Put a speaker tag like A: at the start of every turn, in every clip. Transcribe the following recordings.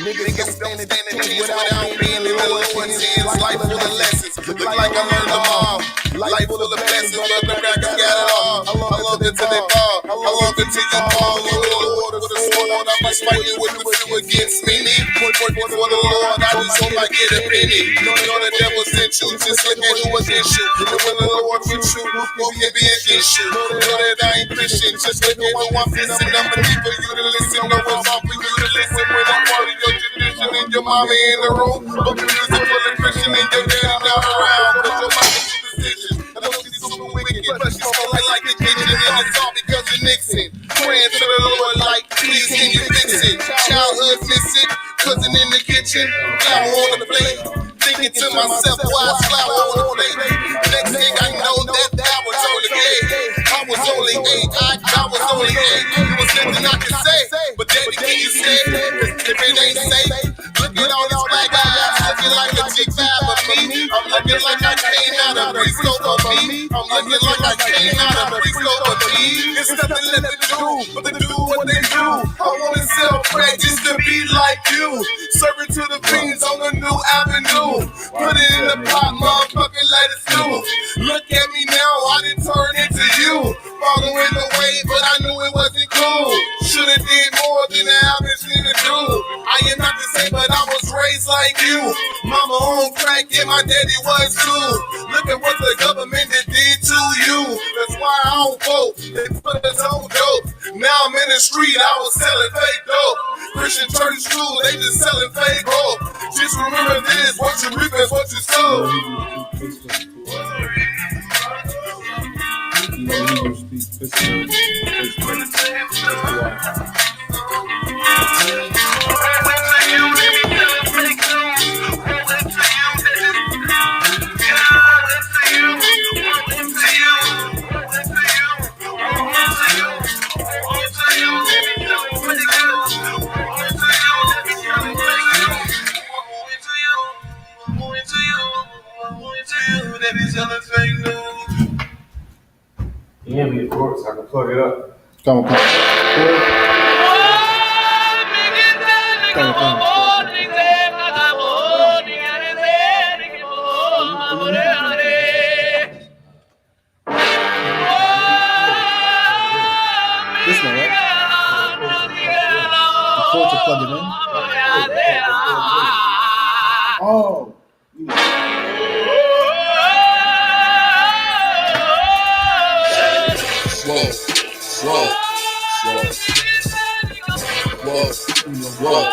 A: Niggas don't stand a chance without being in the Lord's hands. Life full of lessons, look like I learned them all. Life full of blessings, but the crack I got it all. How long until they fall? How long until you fall? Lord, with a sword, I must fight you with the few against me. Point for the Lord, I just hope I get a penny. You know the devil sent you, just look at who against you. And when the Lord with you, who can be against you? You know that I ain't Christian, just look at who I'm missing. I'm a need for you to listen, no one's off for you to listen. When I'm part of your tradition and your mama in the room, but the music for the Christian and your daddy down around. Cause your mama is a decision. I know she's super wicked, but she smell like the kitchen, and it's all because of Nixon. Praying to the Lord like, please can you fix it? Childhood missing, cousin in the kitchen, flour on the plate. Thinking to myself, why is flour on the plate? Next thing I know, that I was only 8. I was only 8. I was only 8. It was nothing I could say, but daddy, can you say it? If it ain't safe, look at all these black eyes, looking like a G5 of me. I'm looking like I came out of Briscoe for me. I'm looking like I came out of Briscoe for me. It's nothing left to do but to do what they do. I wanna sell crack just to be like you. Serving to the fiends on a new avenue. Put it in the pot, motherfucker, let it stew. Look at me now, I done turned into you. Following the way, but I knew it wasn't cool. Should've did more than the average nigga do. I am not the same, but I was raised like you. Mama on crack, yeah, my daddy was too. Look at what the government did to you. That's why I don't vote. They put us on dope. Now I'm in the street, I was selling fake dope. Christian church school, they just selling fake hope. Just remember this, what you reap is what you sow.
B: Yeah, me, of course. I can plug it up.
C: Come on. This one, right? Before to plug it in. Oh.
A: Whoa.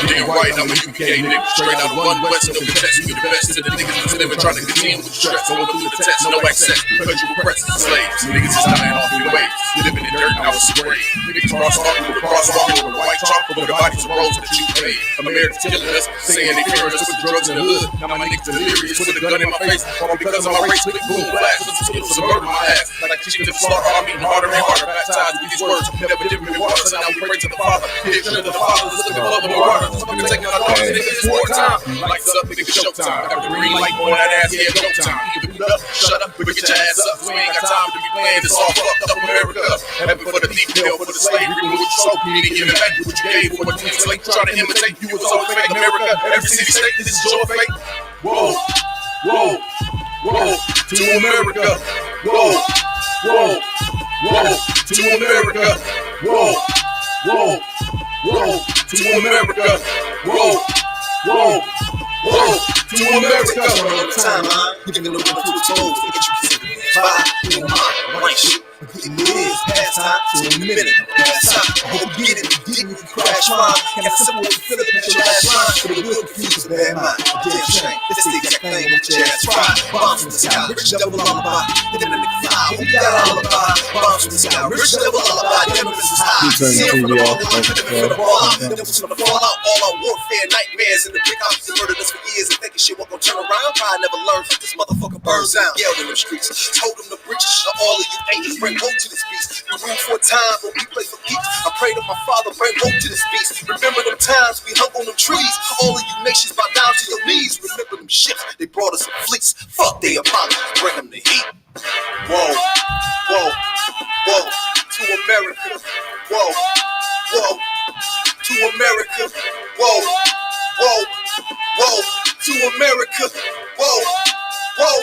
A: Nigga right now, ISUPK nigga. Straight out of one west, no contest. We the best of the niggas that's living, trying to continue with the stress. Going through the test, no access. Because you oppressed slaves. Niggas is dying off your ways. Living in dirt, now it's sprayed. Niggas crosswalking with a white chalk over the bodies of roads that you paid. Americans killing us, saying they fearing us with drugs in the hood. Now my niggas delirious, put a gun in my face. All because of my race, lick boom, blast. With the skills of murder my ass. Like I teach you to slaughter, I'm beating harder and harder. Baptized with these words, never dipping in water. So now we pray to the Father. Picture of the Father, looking above the water. Somebody taking our dogs, niggas, it's wartime. Lights up, nigga, showtime. Got the green light on that ass, yeah, go time. You can boot up, shut up, but get your ass up. We ain't got time to be playing this all fucked up America. Heaven for the thief, hell for the slave. You what you sold, you need to give it back what you gave. For what you slave, trying to imitate you was always fake America. Every city, state, this is your fate. Whoa, whoa, whoa, to America. Whoa, whoa, whoa, to America. Whoa, whoa, whoa, to America. Whoa, whoa, whoa, to America.
D: Timeline, giving the room to the toes. Get you 5 in my right shit. It is past time, so in a minute, past time. I hope you get it, you didn't crash mine. Can I separate the Philip at your last line? But it will confuse a bad mind, a damn shame. It's the exact thing with your ass fried. Bombs from the sky, rich devil lullaby. Hit it in the fly, we got all alibi. Bombs from the sky, rich devil lullaby. Damn, this is high. See it from the ball, the fallout. Then was from the fallout, all our warfare, nightmares. And the big ops that murdered us for years and thinking shit won't gonna turn around. Probably never learned that this motherfucker burns down. Yelled in the streets, told them the British, all of you ain't bring hope to this beast. We rule for a time, but we play for keeps. I pray to my Father, bring hope to this beast. Remember them times we hung on them trees. All of you nations bow down to your knees. Remember them ships, they brought us some fleets. Fuck they Apollo, bring them the heat. Whoa, whoa, whoa, to America. Whoa, whoa, to America. Whoa, whoa, whoa, to America. Whoa, whoa,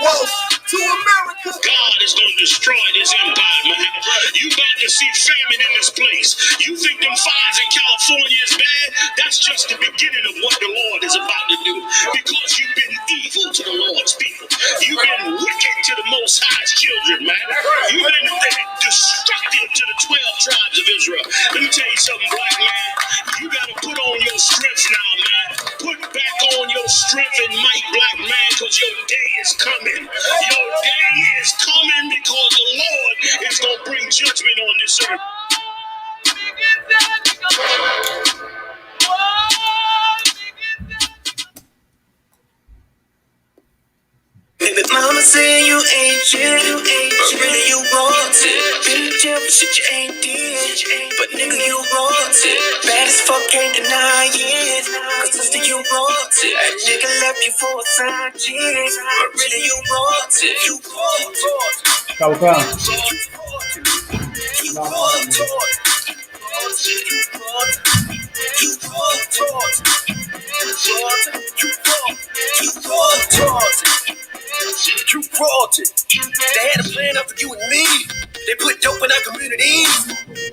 D: whoa, to America.
E: God is going to destroy this empire, man. You about to see famine in this place. You think them fires in California is bad? That's just the beginning of what the Lord is about to do. Because you've been evil to the Lord's people. You've been wicked to the Most High's children, man. You've been destructive to the 12 tribes of Israel. Let me tell you something, black man. You got to put on your strength now, man. Put back on your strength and might, black man, because your day is coming. Your day is coming because the Lord is going to bring judgment on this earth.
D: Baby mama say you ain't shit, but really you royalty. Been in jail for shit you ain't did, but nigga you royalty. Bad as fuck, can't deny it, cause sister you royalty. That nigga left you for a side chick, but really you royalty. You royalty.
C: Tá bom.
D: You royalty. You royalty. They had a plan up for you and me. They put dope in our community.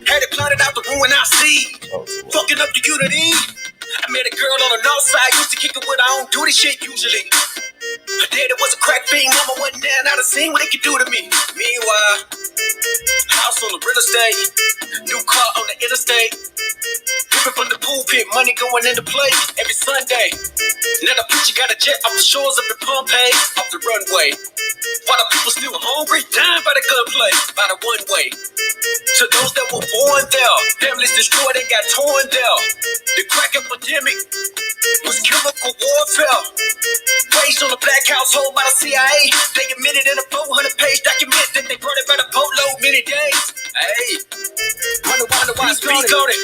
D: Had it plotted out to ruin our seed. Fucking up the unity. I met a girl on the north side. Used to kick it with her own duty shit usually. Her daddy was a crack fiend. Mama wasn't down. I'd have seen what they could do to me. Meanwhile, house on the real estate. New car on the interstate. Pippin' from the pulpit, money going into play every Sunday. Now the preacher got a jet off the shores of the Pompeii, off the runway. While the people still hungry, dying by the gunplay, by the one way. To those that were born there, families destroyed and got torn there. The crack epidemic was chemical warfare. Raised on a black household by the CIA. They admitted in a 400-page document that they brought it by the boatload many days. Hey, wonder why I speak on it.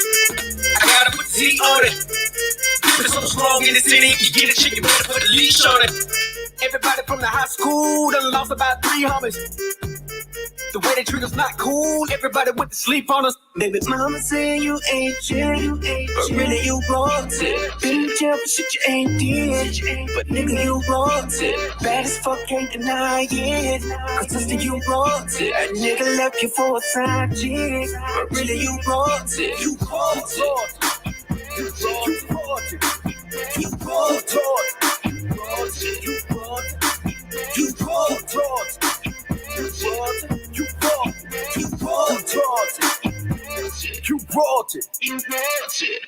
D: I gotta put the T on it. People so strong in the city, if you get a chick, you better put a leash on it. Everybody from the high school done lost about 3 homies. The way they treat us not cool. Everybody went to sleep on us. Baby mama say you ain't shit, but really you royalty. Been in jail for shit you ain't did, but nigga you royalty. Bad as fuck, can't deny it, cause sister you royalty. That nigga left you for a side chick, but really you royalty. You royalty. You royalty. You royalty. You royalty. You royalty. You royalty.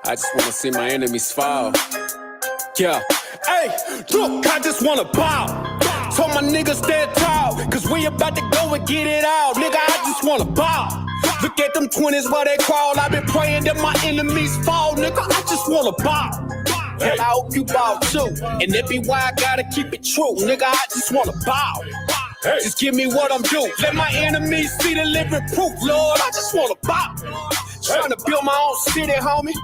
F: I just wanna see my enemies fall. Yeah. Hey, look, I just wanna bow. Told my niggas stand tall, cause we about to go and get it all. Nigga, I just wanna bow. Look at them 20s where they crawl. I've been praying that my enemies fall. Nigga, I just wanna bow. And I hope you bow too. And that be why I gotta keep it true. Nigga, I just wanna bow. Just give me what I'm due. Let my enemies see the living proof, Lord. I just wanna bow. Trying to build my own city, homie.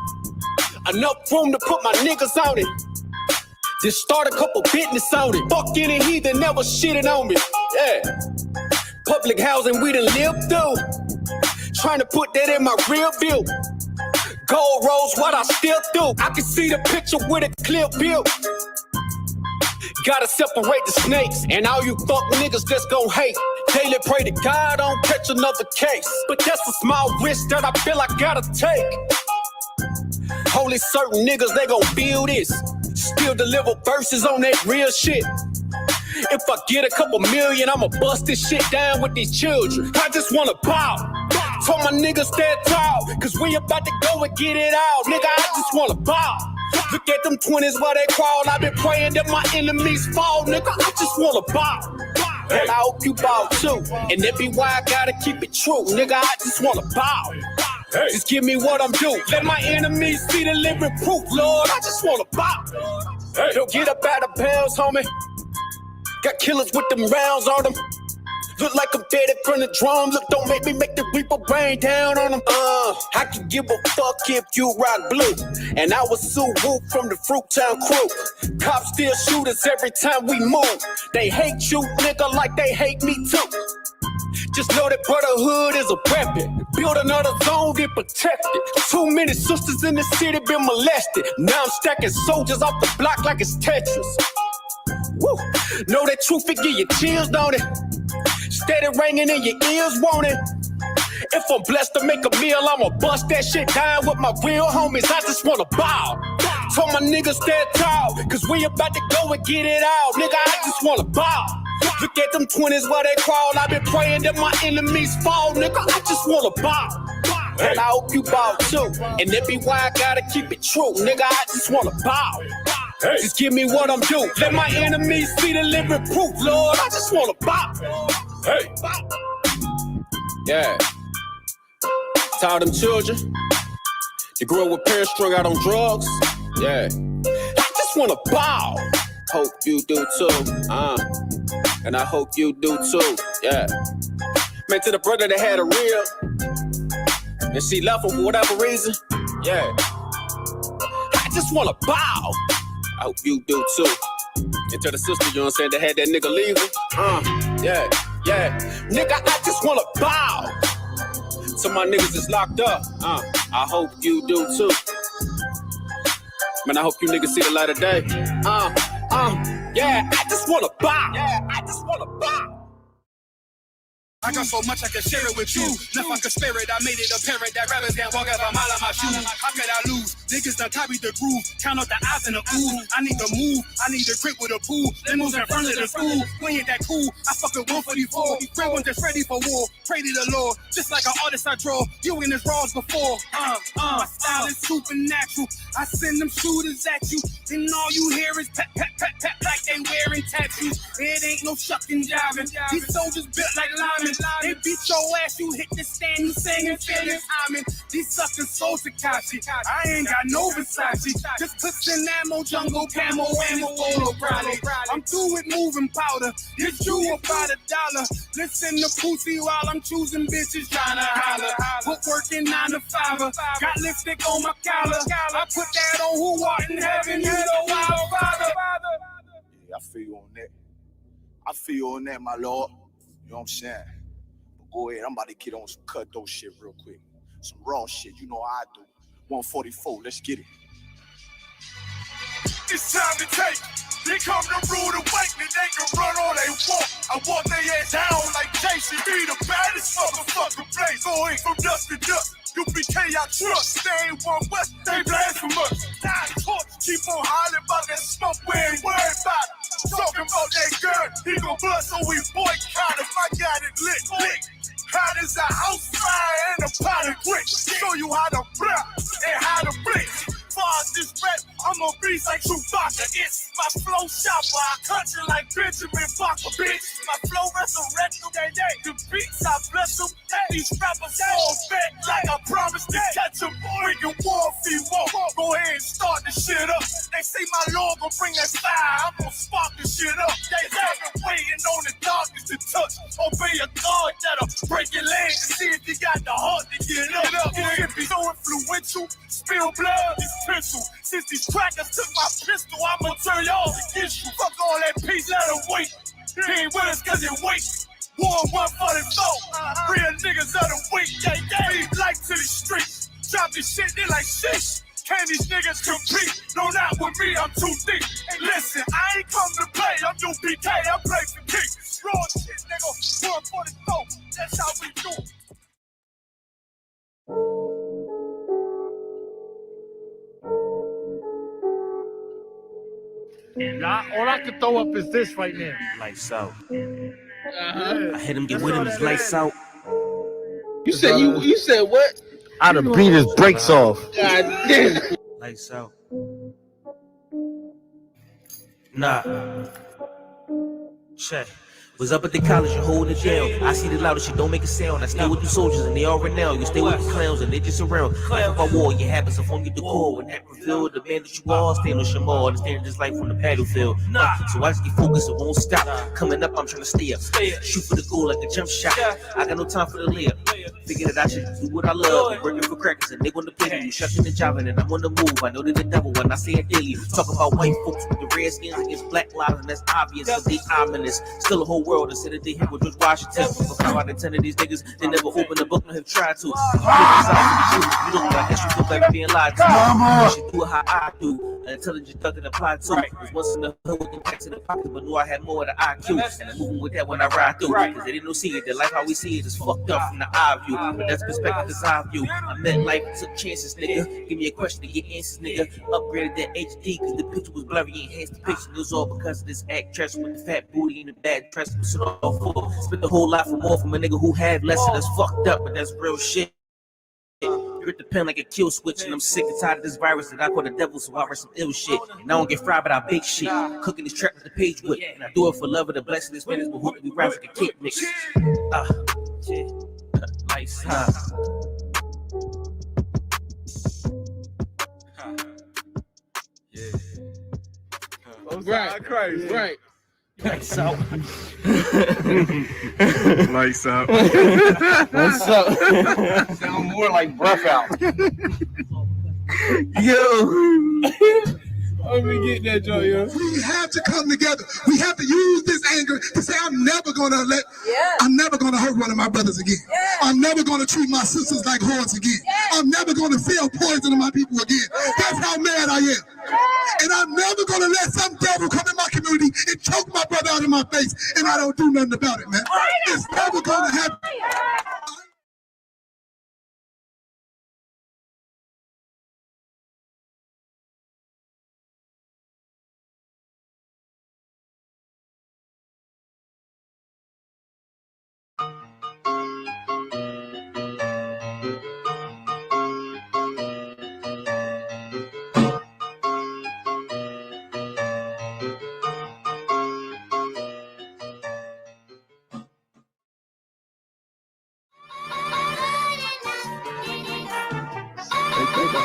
F: Enough room to put my niggas on it. Just start a couple business on it. Fuck any heathen never shitting on me. Yeah. Public housing we done lived through. Trying to put that in my rear view. Gold rolls, what I still do. I can see the picture with a clear view. Gotta separate the snakes and all you fuck niggas that's gon' hate. Daily pray to God I don't catch another case. But that's a small risk that I feel I gotta take. Only certain niggas, they gon' feel this. Still deliver verses on that real shit. If I get a couple million, I'ma bust this shit down with these children. I just wanna bow. Told my niggas stand tall, cause we about to go and get it all. Nigga, I just wanna bow. Look at them 20s where they crawl. I've been praying that my enemies fall. Nigga, I just wanna bow. And I hope you bow too. And that be why I gotta keep it true. Nigga, I just wanna bow. Just give me what I'm due. Let my enemies see the living proof, Lord. I just wanna bow. Don't get up out of bounds, homie. Got killers with them rounds on them. Look like I'm dead in front of drum. Look, don't make me make the reaper rain down on them. I can give a fuck if you rock blue. And I was Sue Woo from the Fruittown crew. Cops still shoot us every time we move. They hate you, nigga, like they hate me too. Just know that brotherhood is a weapon. Build another zone, get protected. Too many sisters in the city been molested. Now I'm stacking soldiers off the block like it's Tetris. Woo. Know that truth, it give you chills, don't it? Steady ringing in your ears, won't it? If I'm blessed to make a meal, I'ma bust that shit down with my real homies. I just wanna bow. Told my niggas stand tall, cause we about to go and get it out. Nigga, I just wanna bow. Look at them 20s where they crawl. I've been praying that my enemies fall. Nigga, I just wanna bow. And I hope you bow too. And that be why I gotta keep it true. Nigga, I just wanna bow. Hey. Just give me what I'm due. Let my enemies see the living proof, Lord. I just wanna bow. Hey. Yeah. To all them children that grew up with parents strung out on drugs. Yeah. I just wanna bow. Hope you do too. And I hope you do too. Yeah. Man, to the brother that had a rib and she left him for whatever reason. Yeah. I just wanna bow. I hope you do too. And to the sister, you know what I'm saying, that had that nigga leaving. Yeah. Nigga, I just wanna bow. So my niggas is locked up. I hope you do too. Man, I hope you niggas see the light of day. Yeah, I just wanna bow.
G: I got so much I can share it with you. Left I could spare it, I made it apparent that rappers can't walk out a mile of my shoes. How could I lose? Niggas done copied the groove. Count out the eyes and the ooh. I need to move, I need to grip with a pool. Limos in front of the school. We ain't that cool. I fuck with 144. Real ones that's ready for war. Pray to the Lord. Just like an artist I draw. You in his raws before. My style is supernatural. I send them shooters at you. And all you hear is pep, pep, pep, pep, like they wearing tattoos. It ain't no shucking jiving. These soldiers built like linemen. They beat your ass, you hit the stand, you singing, feeling timing. These suckers so Takashi. I ain't got no Versace. Just puts in ammo, jungle camo, ammo, polo probably. I'm through with moving powder. This you about $1. Listen to Pussy while I'm choosing bitches trying to holler. Put work in 9 to 5. Got lipstick on my collar. I put that on who art in heaven, you the wild father.
H: Yeah, I feel you on that. I feel you on that, my lord. You know what I'm saying? Go ahead, I'm about to get on some cut those shit real quick. Some raw shit, you know how I do. 144, let's get it.
G: It's time to take. They come to rule the weight, and they can run all they want. I want their ass down like Jason. Be the baddest motherfucking place. Going from dust to dust. UPK, I trust. They ain't one West, they blasphemous. Keep on hollering about that smoke, we ain't worried about it. Talking about that gun, he gon' bust, so we boycott him. I got it lit. Hot as a house fire and a pot of grits. Show you how to block and how to blitz. Far as this rap, I'm a beast like Chewbacca. It's my flow shopper, I cut you like Benjamin Button, bitch. My flow resurrected that day. The beats, I bless them. These rappers fall back like I promised to catch them. We can war if he won't. Go ahead and start the shit up. They say my Lord gon' bring that fire. I'm gon' spark the shit up. They haven't waiting on the darkness to touch. Obey a God that'll break your legs to see if you got the heart to get up. It can be so influential, spill blood. Pencil. Since these crackers took my pistol, I'ma turn y'all against you. Fuck all that peace, let them wait. He ain't with us cause he wait. War 144. Real niggas of the week. Breathe life to the streets. Drop this shit, they like shit. Can these niggas compete? No, not with me, I'm too deep. Hey, listen, I ain't come to play. I'm U.P.K, I play for kings. Raw shit, nigga. 144. That's how we do it.
I: All I can throw up is this right now.
J: Lights out. I hit him, get with him, it's lights out.
I: You said what?
C: I'd have beat his brakes off.
I: God damn.
J: Lights out. Nah. Check. Was up at the college and holding it down. I see the loudest shit, don't make a sound. I stay with the soldiers and they all renowned. You stay with the clowns and they just around. Life of our war, your habits are from your decor. When that revealed, the man that you are, stand on Shamal. Understand this life from the battlefield. So I just get focused, it won't stop. Coming up, I'm trying to stay up. Shoot for the goal like a jump shot. I got no time for the layup. Figure that I should do what I love. Working for crackers and they want to play me. Shucking and jiving and I'm on the move. I know that the devil when I say it daily. Talk about white folks with the redskins against black lives and that's obvious. So they ominous. Still a whole world instead of they hit with George Washington. But how out of 10 of these niggas, they never open a book and have tried to. You don't know, I guess you feel better being lied to. You should do it how I do. An intelligent thug that apply to. Was once in the hood with the packs in the pocket, but knew I had more of the IQ. And I'm moving with that when I ride through. Cause they didn't know see it. The life how we see it is fucked up from the eye view. But that's perspective is eye view. I met life, took chances, nigga. Give me a question to get answers, nigga. Upgraded that HD cause the picture was blurry. Enhanced the picture. It was all because of this actress with the fat booty and the bad dress. So all full. Spent the whole lot for more from a nigga who had less. That's fucked up, but that's real shit. Grip the pen like a kill switch, and I'm sick and tired of this virus that I call the devil, so I write some ill shit. And I don't get fried, but I bake shit. Cooking this trap with the page whip, and I do it for love of the blessing. This man is but who we rhymes like a cake mix. Lights out.
I: Right.
J: Lights out.
B: Lights out.
C: What's up? Sound more like breath out. Yo.
I: Let me get that joint, yo.
G: We have to come together. We have to use this anger to say, I'm never gonna hurt one of my brothers again. I'm never gonna treat my sisters like whores again. I'm never gonna sell poison to my people again. That's how mad I am. And I'm never gonna let some devil come in my community and choke my brother out of my face, and I don't do nothing about it, man. It's never gonna happen.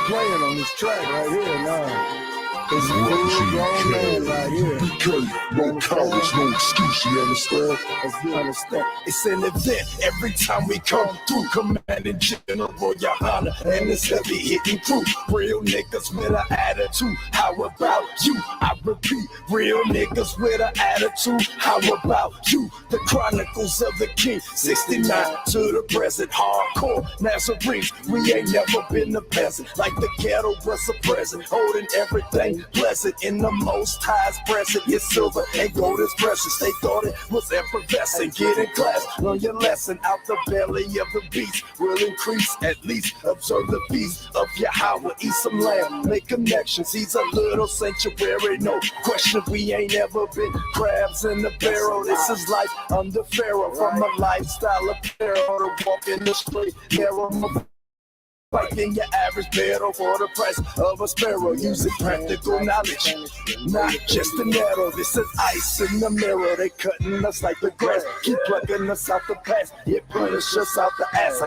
K: Playing on this track right here now. It's a full grown man right here.
G: No cowards, no excuse, you understand?
K: As you understand.
D: It's an event every time we come through. Commanding General Yohanna and this heavy hitting crew. Real niggas with an attitude. How about you? I repeat, real niggas with an attitude. How about you? The Chronicles of the King, 69 to the present. Hardcore Nazarenes, we ain't never been a peasant. Like the ghetto was a present, holding everything blessed in the Most High's present. It's silver and gold is precious. They thought it was effervescent. Get in class, learn your lesson. Out the belly of the beast will increase. At least observe the feast of Yahweh. Eat some lamb, make connections. He's a little sanctuary. No question, we ain't ever been crabs in the barrel. This is life under Pharaoh. From a lifestyle of peril to walk in the straight narrow. Fighting your average battle for the price of a sparrow. Using practical knowledge, not just an arrow. This is ice in the mirror. They cutting us like the grass. Keep plugging us out the past. It punish us out the ass.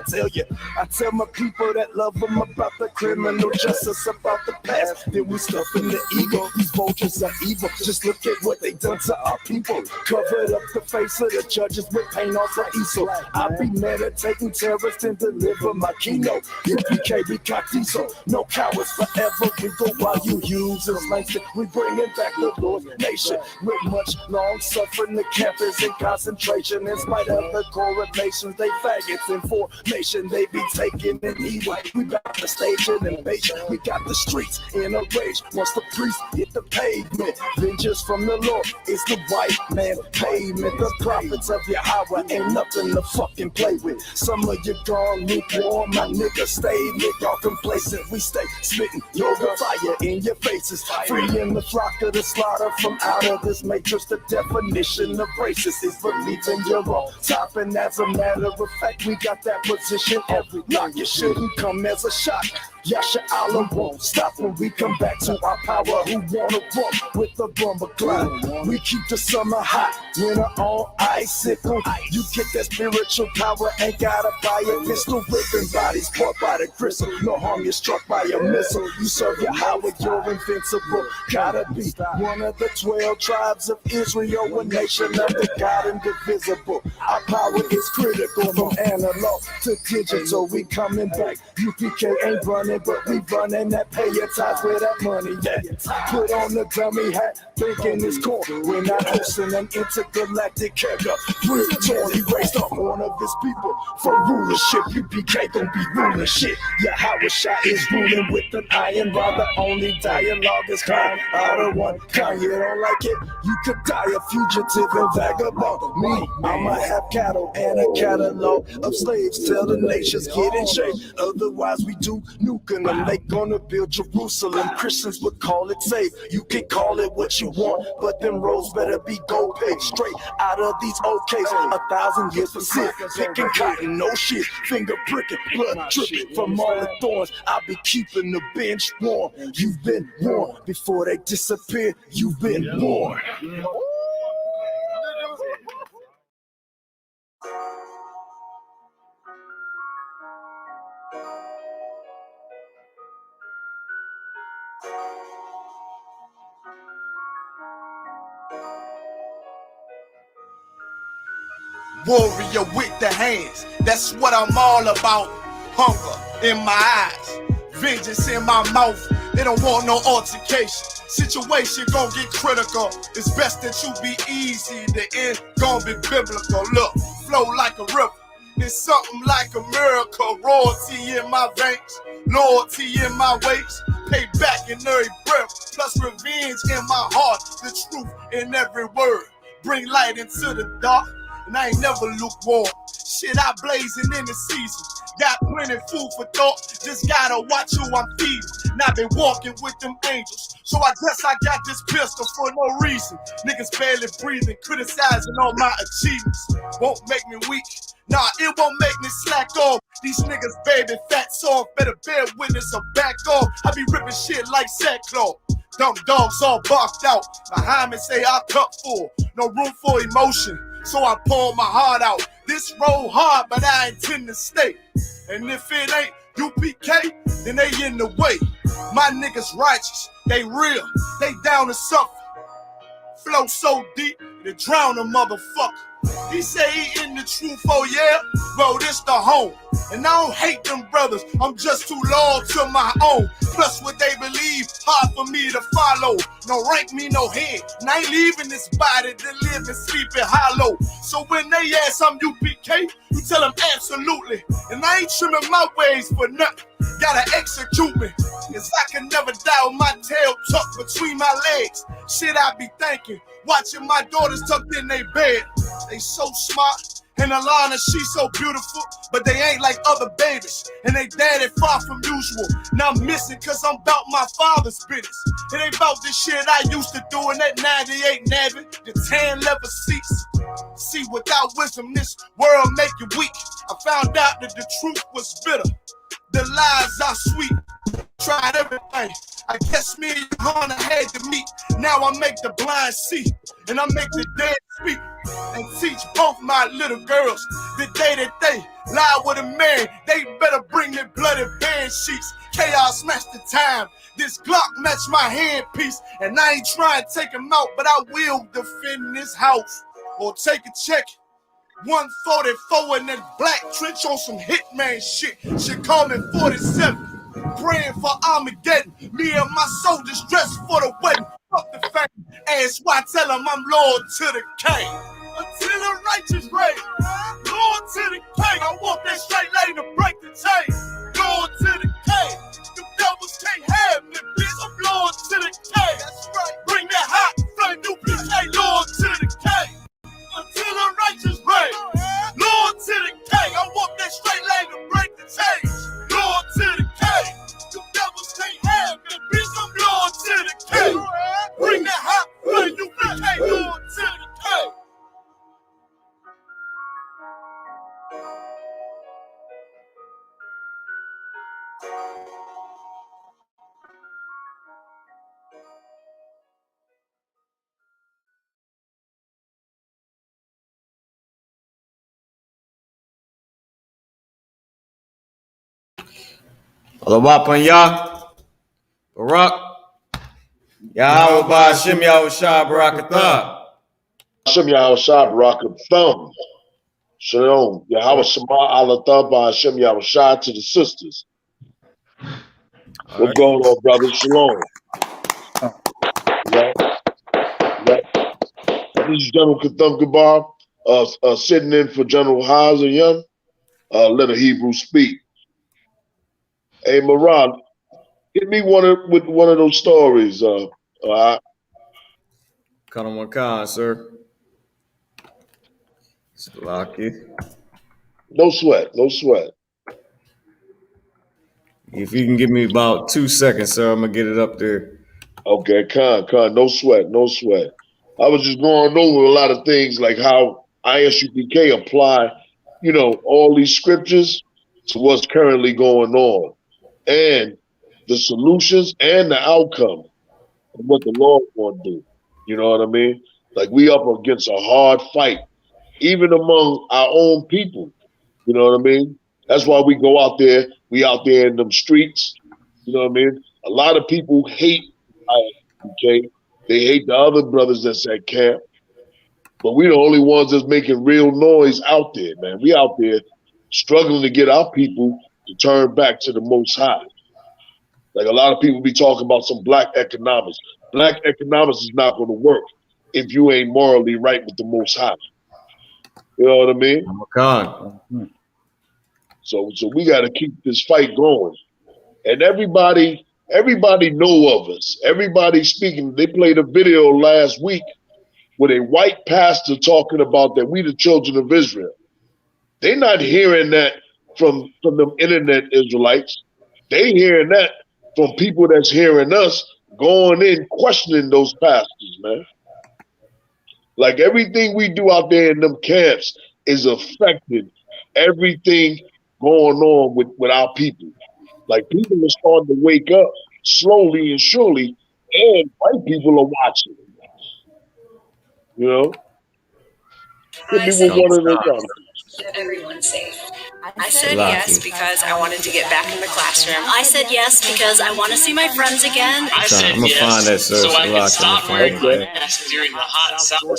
D: I tell my people that love them about the criminal justice, about the past. Then we stuff in the ego. These vultures are evil. Just look at what they done to our people. Covered up the face of the judges with paint off the easel. I be meditating terrorists and deliver my keynote. I.S.U.P.K, we got diesel, no cowards forever. We go while you use us like we bringing back the Lord's nation with much long suffering. The camp is in concentration in spite of the correlations. They faggots in formation, they be taking an e-way. We got the stage in invasion, we got the streets in a rage. Once the priest hit the pavement, vengeance from the Lord is the white man pavement. The prophets of Yahweh ain't nothing to fucking play with. Some of you gone lukewarm, my niggas stay lit, y'all complacent. We stay spitting yoga fire in your faces, freeing the flock of the slaughter from out of this matrix. The definition of racist is believing you're wrong top, and as a matter of fact, we got that position every block. It shouldn't come as a shock.
K: Yasha Allah won't stop when we come back to our power. Who wanna run with the bumper cloud? We keep the summer hot, winter on icicle. You get that spiritual power, ain't gotta buy a pistol. Ripping bodies, caught by the crystal. No harm, you're struck by a missile. You serve your Howard, you're invincible. Gotta be one of the 12 tribes of Israel, a nation under God indivisible. Our power is critical, from analog to digital. We coming back. UPK ain't running, but we running that. Pay your tithes where that money at. Put on the dummy hat, thinking it's cool. We're not hosting an intergalactic carrier. We're torn, he raised up one of his people for rulership. UPK gon' be ruling shit. Yahweh is ruling with an iron rod. The only dialogue is kind. I don't want kind. You don't like it? You could die a fugitive and vagabond. Me, I'ma have cattle and a catalog of slaves. Tell the nations get in shape. Otherwise we do nuking them. They gonna build Jerusalem. Christians would call it safe. You can call it what you want, but them roads better be gold paved straight out of these OKs. 1,000 years for sin, picking cotton, no shit, finger pricking, blood dripping from all the thorns. I'll be keeping the bench warm. You've been warned before they disappear. You've been warned.
H: Warrior with the hands, that's what I'm all about. Hunger in my eyes, vengeance in my mouth. They don't want no altercation. Situation gon' get critical. It's best that you be easy. The end gon' be biblical. Look, flow like a river. It's something like a miracle. Royalty in my veins, loyalty in my ways. Pay back in every breath, plus revenge in my heart. The truth in every word. Bring light into the dark. And I ain't never lukewarm. Shit, I blazing in the season. Got plenty food for thought. Just gotta watch who I'm feeding. And I've been walking with them angels. So I guess I got this pistol for no reason. Niggas barely breathing, criticizing all my achievements. Won't make me weak. Nah, it won't make me slack off. These niggas baby fat soft. Better bear witness or back off. I be ripping shit like sackcloth. Dumb dogs all barked out. Behind me say I cup full. No room for emotion. So I pour my heart out. This road hard, but I intend to stay. And if it ain't UPK, then they in the way. My niggas righteous, they real, they down to suffer. Flow so deep, they drown a motherfucker. He say he in the truth, oh yeah? Bro, this the home. And I don't hate them brothers, I'm just too loyal to my own. Plus what they believe, hard for me to follow. No rank me, no head. And I ain't leaving this body to live and sleep in hollow. So when they ask I'm UPK, you tell them absolutely. And I ain't trimming my ways for nothing. Gotta execute me. Cause I can never die with my tail tucked between my legs. Shit I be thinking, watching my daughters tucked in their bed. They so smart. And Alana, she's so beautiful, but they ain't like other babies. And they daddy far from usual. Now I'm missing cause I'm about my father's business. It ain't about this shit I used to do in that 98 Navy, the tan leather seats. See, without wisdom, this world make you weak. I found out that the truth was bitter. The lies are sweet. Tried everything. I guess me and Yohanna had to meet. Now I make the blind see, and I make the dead speak, and teach both my little girls the day that they lie with a man, they better bring me bloody bed sheets. Chaos match the time. This Glock match my handpiece, and I ain't trying to take him out, but I will defend this house or take a check. 144 in that black trench on some hitman shit. Should call me 47. Praying for Armageddon. Me and my soldiers dressed for the wedding. Fuck the fact. Ask why I tell them I'm Lord to the King. Until the righteous reign. Lord to the King. I want that straight lane to break the chain. Lord to the King. The devils can't have me, bitch. I'm Lord to the King. That's right. Bring that hot flame, UPK. Lord to the King. Until the righteous reign. Lord to the King. I want that straight lane to break the chain. Lord to the King. The devils can't have me, bitch. I'm Lord to the King. Bring that hot flame, UPK. Lord to the King.
B: Alawapan Yah, Barak, Yahweh Ba'Shem Yahushua Barakatah.
K: Hashem Yahushua Barakah Thumb. Shalom. Yahweh Shema Alatha Hashem Yahushua to the sisters. What going on, brother? Shalom. Right? Right. This is General Katham Gabar, sitting in for General Haza Young. Let a Hebrew speak. Hey, Maran, hit me with one of those stories.
B: Come on, sir. Lucky.
K: No sweat, no sweat.
B: If you can give me about 2 seconds, sir, I'm gonna get it up there.
K: Okay, con, no sweat, no sweat. I was just going over a lot of things like how ISUPK apply, all these scriptures to what's currently going on, and the solutions and the outcome of what the Lord want to do. You know what I mean? Like we up against a hard fight, even among our own people. You know what I mean? That's why we go out there. We out there in them streets. You know what I mean? A lot of people hate ISUPK. They hate the other brothers that's at camp. But we the only ones that's making real noise out there, man. We out there struggling to get our people to turn back to the Most High. Like a lot of people be talking about some black economics. Black economics is not going to work if you ain't morally right with the Most High. You know what I mean?
B: God.
K: So we got to keep this fight going. And everybody know of us. Everybody speaking. They played a video last week with a white pastor talking about that we the children of Israel. They're not hearing that from them internet Israelites. They hearing that from people that's hearing us going in questioning those pastors, man. Like everything we do out there in them camps is affecting everything going on with our people. Like people are starting to wake up slowly and surely, and white people are watching. You know? Hit me with one of those.
L: Everyone's safe. I said yes because I wanted to get back in the classroom. I said yes because I want to see my friends again.
B: I said yes so I can stop wearing my mask during the hot summer.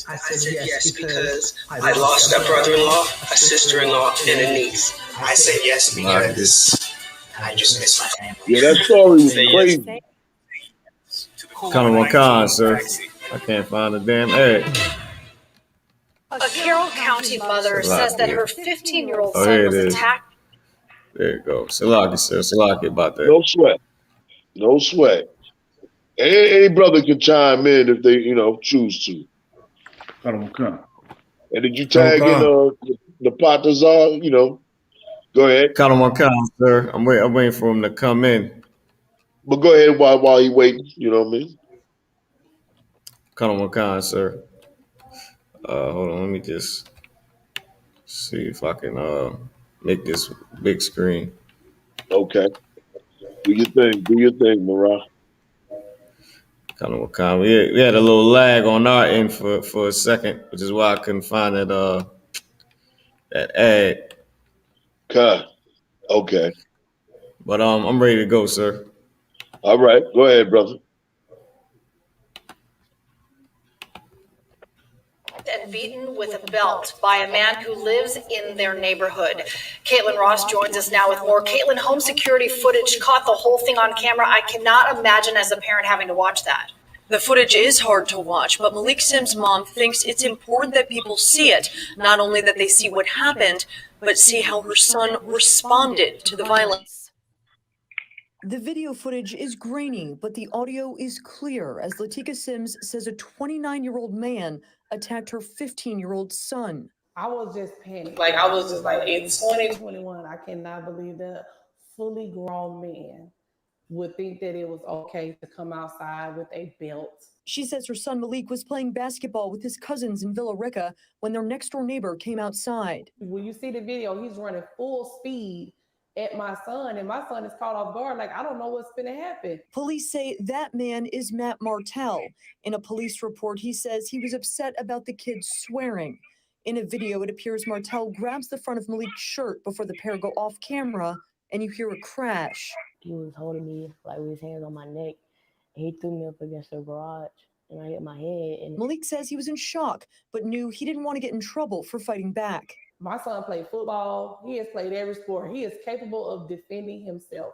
L: I said yes because I lost a brother-in-law, a sister-in-law, and a niece. I said yes because I just miss my family.
K: Yeah, that story was crazy.
B: Come on, sir. I can't find the damn egg.
L: A Carroll County mother says that her 15-year-old son was attacked.
B: There you go. Salaki, sir. Salaki about that.
K: No sweat. No sweat. Any brother can chime in if they, choose to. And did you tag in the Patazar? Go ahead.
B: Come, sir. I'm waiting for him to come in.
K: But go ahead while he waiting. You know what I mean?
B: Come, sir. Hold on. Let me just see if I can make this big screen.
K: Okay. Do your thing, Marah.
B: We had a little lag on our end for a second, which is why I couldn't find that ad.
K: Okay.
B: But I'm ready to go, sir.
K: All right. Go ahead, brother.
L: And beaten with a belt by a man who lives in their neighborhood. Caitlin Ross joins us now with more. Caitlin, home security footage caught the whole thing on camera. I cannot imagine as a parent having to watch that.
M: The footage is hard to watch, but Malik Sim's mom thinks it's important that people see it. Not only that they see what happened, but see how her son responded to the violence.
N: The video footage is grainy, but the audio is clear as Latika Sims says a 29-year-old man attacked her 15-year-old son.
O: I was just panicked. I was just like, in 2021, I cannot believe that fully grown man would think that it was okay to come outside with a belt.
N: She says her son Malik was playing basketball with his cousins in Villa Rica when their next-door neighbor came outside.
O: When you see the video, he's running full speed at my son, and my son is caught off guard. I don't know what's going to happen.
N: Police say that man is Matt Martell. In a police report, he says he was upset about the kids swearing. In a video, it appears Martell grabs the front of Malik's shirt before the pair go off camera and you hear a crash.
P: He was holding me like with his hands on my neck. And he threw me up against the garage, and I hit my head. And
N: Malik says he was in shock, but knew he didn't want to get in trouble for fighting back.
O: My son played football. He has played every sport. He is capable of defending himself.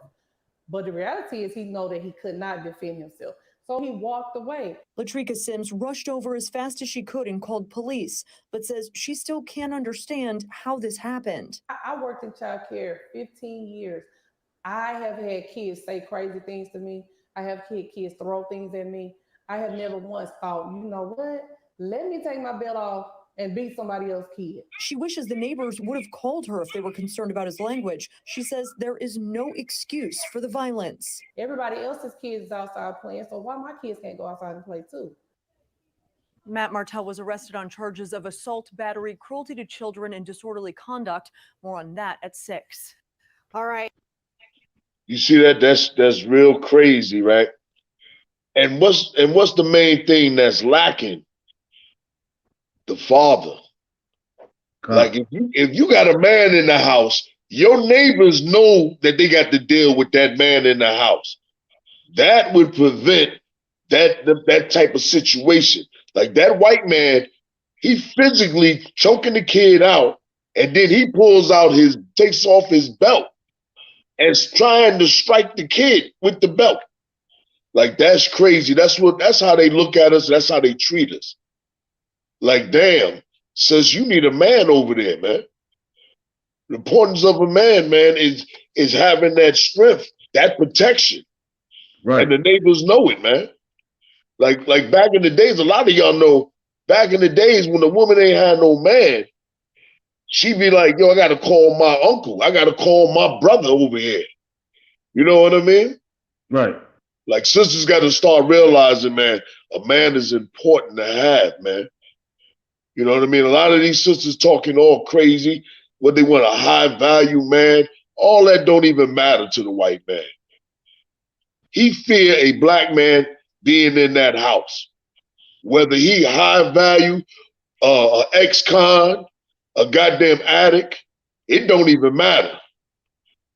O: But the reality is he knows that he could not defend himself. So he walked away.
N: Latrika Sims rushed over as fast as she could and called police, but says she still can't understand how this happened.
O: I worked in child care 15 years. I have had kids say crazy things to me. I have had kids throw things at me. I have never once thought, you know what? Let me take my belt off and beat somebody else's kid.
N: She wishes the neighbors would have called her if they were concerned about his language. She says there is no excuse for the violence.
O: Everybody else's kids is outside playing, so why my kids can't go outside and play too?
N: Matt Martell was arrested on charges of assault, battery, cruelty to children, and disorderly conduct. More on that at 6.
M: All right.
Q: You see that? That's real crazy, right? And what's the main thing that's lacking? The father. Like if you got a man in the house, your neighbors know that they got to deal with that man in the house. That would prevent that type of situation. Like that white man, he physically choking the kid out, and then he takes off his belt and is trying to strike the kid with the belt. Like that's crazy. That's how they look at us. That's how they treat us. Like, damn, says you need a man over there, man. The importance of a man, is having that strength, that protection. Right. And the neighbors know it, man. Like back in the days, a lot of y'all know, back in the days when the woman ain't had no man, she'd be like, yo, I got to call my uncle. I got to call my brother over here. You know what I mean? Right. Like sisters got to start realizing, man, a man is important to have, man. You know what I mean? A lot of these sisters talking all crazy, what they want, a high value man. All that don't even matter to the white man. He fear a black man being in that house. Whether he high value, a ex-con, a goddamn addict, it don't even matter.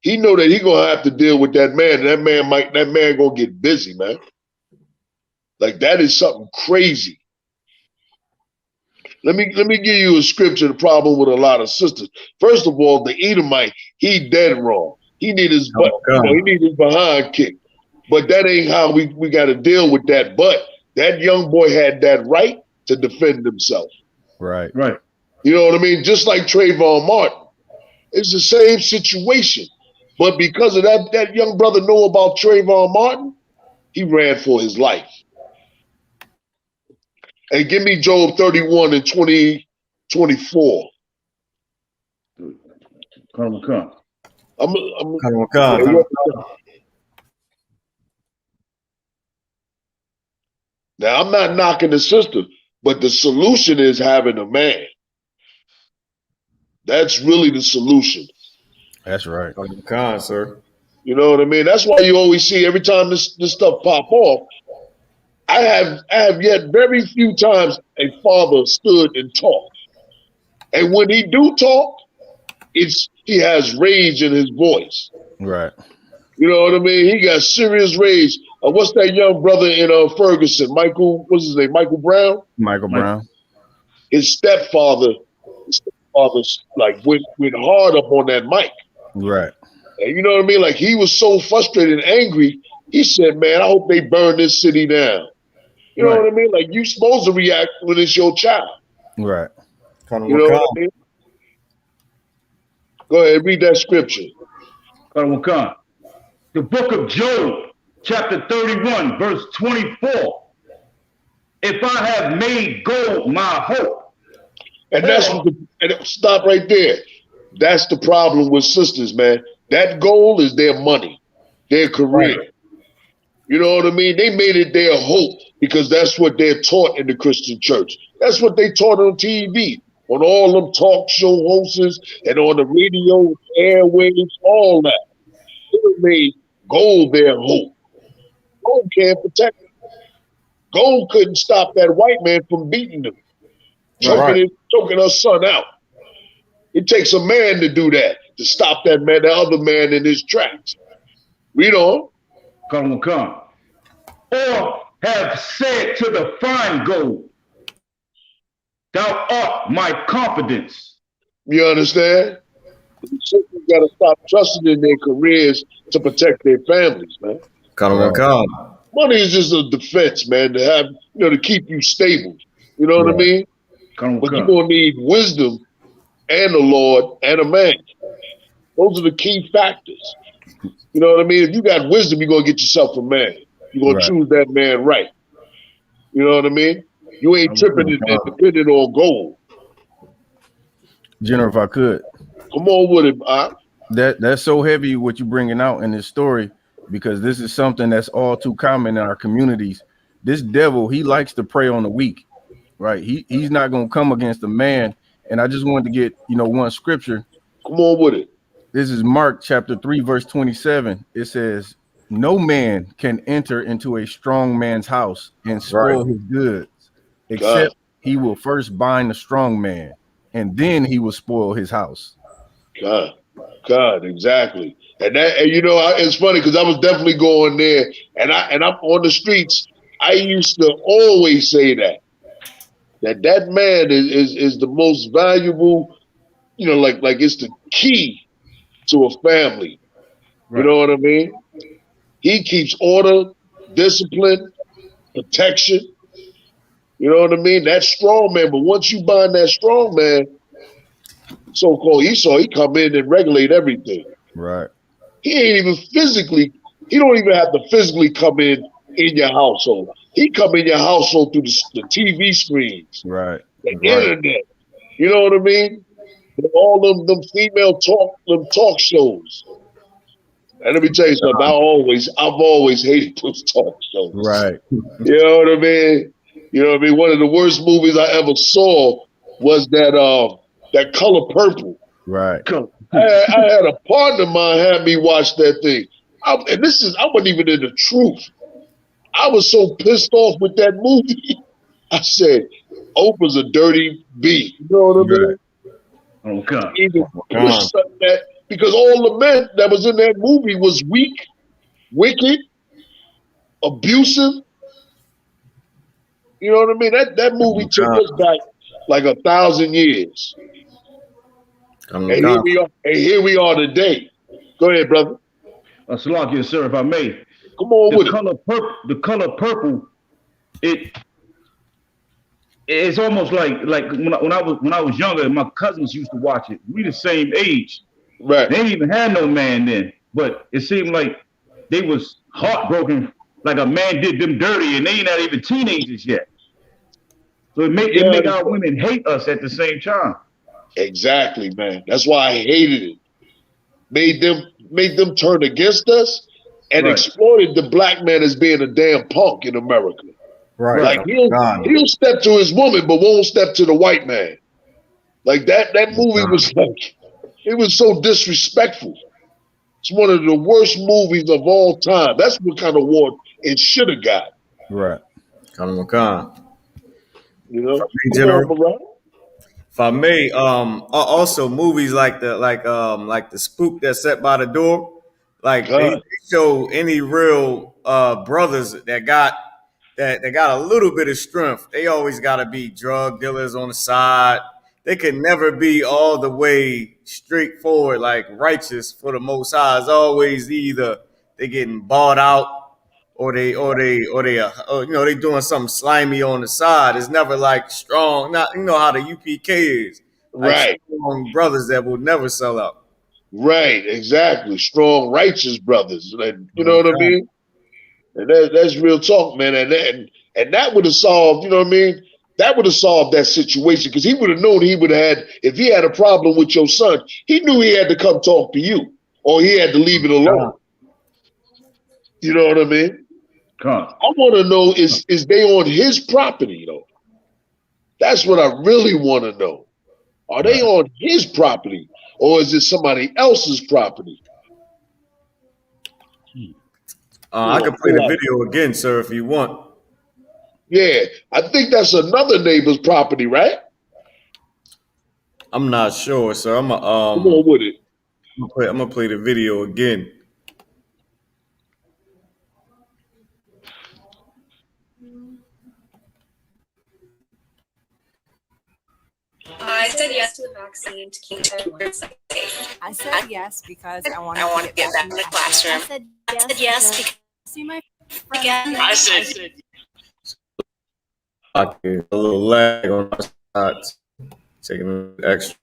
Q: He know that he gonna have to deal with that man, and that man gonna get busy, man. Like that is something crazy. Let me give you a scripture. The problem with a lot of sisters. First of all, the Edomite, he dead wrong. He need his butt, he need his behind kicked. But that ain't how we got to deal with that. But that young boy had that right to defend himself.
R: Right.
Q: You know what I mean? Just like Trayvon Martin, it's the same situation. But because of that young brother know about Trayvon Martin, he ran for his life. And give me Job 31 and 24.
R: Come.
Q: Now, I'm not knocking the sister, but the solution is having a man. That's really the solution.
R: That's right.
B: Sir.
Q: You know what I mean? That's why you always see every time this stuff pop off, I have yet very few times a father stood and talked. And when he do talk, he has rage in his voice.
R: Right.
Q: You know what I mean? He got serious rage. What's that young brother in Ferguson? What's his name? Michael Brown?
R: Michael Brown.
Q: His stepfather's like went hard up on that mic.
R: Right.
Q: And you know what I mean? Like he was so frustrated and angry, he said, man, I hope they burn this city down. You know what I mean? Like you supposed to react when it's your child.
R: Right.
Q: You know what I mean? Go ahead, read that scripture.
R: The book of Job, chapter 31, verse 24. If I have made gold my hope.
Q: And stop right there. That's the problem with sisters, man. That goal is their money, their career. Right. You know what I mean? They made it their hope because that's what they're taught in the Christian church. That's what they taught on TV, on all them talk show hosts and on the radio, airwaves, all that. They made gold their hope. Gold can't protect them. Gold couldn't stop that white man from beating them, choking her son out. It takes a man to do that. to stop that man, the other man in his tracks. Read on.
R: Come. Or have said to the fine gold, thou art my confidence.
Q: You understand? You simply got to stop trusting in their careers to protect their families, man. Money is just a defense, man, to have, to keep you stable. You know what I mean? But you're going to need wisdom and the Lord and a man. Those are the key factors. You know what I mean? If you got wisdom, you're going to get yourself a man. You're going to choose that man right. You know what I mean? You ain't tripping and depending on gold.
S: Jenner, if I could.
Q: Come on with it,
S: That's so heavy what you're bringing out in this story, because this is something that's all too common in our communities. This devil, he likes to prey on the weak, right? He's not going to come against the man. And I just wanted to get, one scripture.
Q: Come on with it.
S: This is Mark chapter 3, verse 27. It says, no man can enter into a strong man's house and spoil his goods, except he will first bind the strong man, and then he will spoil his house.
Q: God, exactly. And it's funny because I was definitely going there, and I'm on the streets. I used to always say that man is the most valuable, like it's the key to a family. Right. You know what I mean? He keeps order, discipline, protection. You know what I mean? That strong man. But once you bind that strong man, so-called Esau, he come in and regulate everything.
S: Right.
Q: He ain't even he don't even have to physically come in your household. He come in your household through the TV screens.
S: Right.
Q: The internet. You know what I mean? All them female talk shows. And let me tell you something, I've always hated those talk shows.
S: Right.
Q: You know what I mean? One of the worst movies I ever saw was that Color Purple.
S: Right.
Q: I had a partner of mine had me watch that thing. I wasn't even in the truth. I was so pissed off with that movie. I said, Oprah's a dirty bee. You know what I mean?
R: Okay.
Q: Because all the men that was in that movie was weak, wicked, abusive. You know what I mean? That movie took us back like 1,000 years. And here we are today. Go ahead, brother.
R: Salakia, sir, if I may.
Q: Come on with
R: it. The color purple, it's almost like when I was younger, my cousins used to watch it. We the same age.
Q: Right.
R: They didn't even have no man then. But it seemed like they was heartbroken, like a man did them dirty, and they ain't not even teenagers yet. So it make our women hate us at the same time.
Q: Exactly, man. That's why I hated it. Made them turn against us and exploited the black man as being a damn punk in America.
S: Right.
Q: Like he'll step to his woman, but won't step to the white man. Like that movie was like, it was so disrespectful. It's one of the worst movies of all time. That's what kind of award it should have got.
S: Right.
Q: You know,
B: if I may, also movies like the Spook That's Set by the Door, like they show any real brothers that got a little bit of strength. They always got to be drug dealers on the side. They can never be all the way straightforward, like righteous for the Most High. It's always either they getting bought out or they doing something slimy on the side. It's never like strong. Not how the UPK is. Like strong brothers that will never sell out.
Q: Right, exactly. Strong, righteous brothers. And you know what I mean? And that's real talk, man. And that would have solved, you know what I mean? That would have solved that situation, because he would have known he would have had, if he had a problem with your son, he knew he had to come talk to you, or he had to leave it alone. You know what I mean? I want to know, is they on his property, though? That's what I really want to know. Are they on his property, or is it somebody else's property?
B: I can play the video again, sir, if you want.
Q: Yeah, I think that's another neighbor's property, right?
B: I'm not sure, sir.
Q: Come on with it.
B: I'm gonna play the video again.
T: I said yes to the vaccine to keep everyone safe.
U: I said yes because I wanted
T: I
U: to
T: want to
U: get
T: get back in the classroom.
U: I said
T: yes
U: because see my friends.
T: again.
U: I
T: said
B: Okay, a little lag on my side, taking a little extra.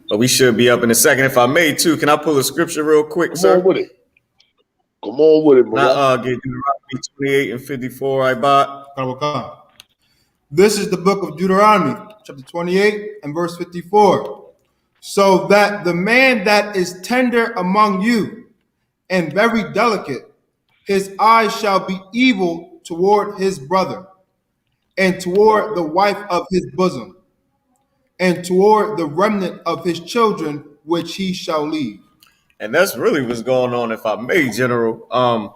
B: But we should be up in a second. If I may, too, can I pull a scripture real quick,
Q: Come
B: sir?
Q: on with it. Come on with it,
B: Can I get Deuteronomy 28 and 54, I bought?
V: This is the book of Deuteronomy, chapter 28 and verse 54. So that the man that is tender among you and very delicate, his eyes shall be evil toward his brother, and toward the wife of his bosom, and toward the remnant of his children which he shall leave.
B: And that's really what's going on, if I may, General.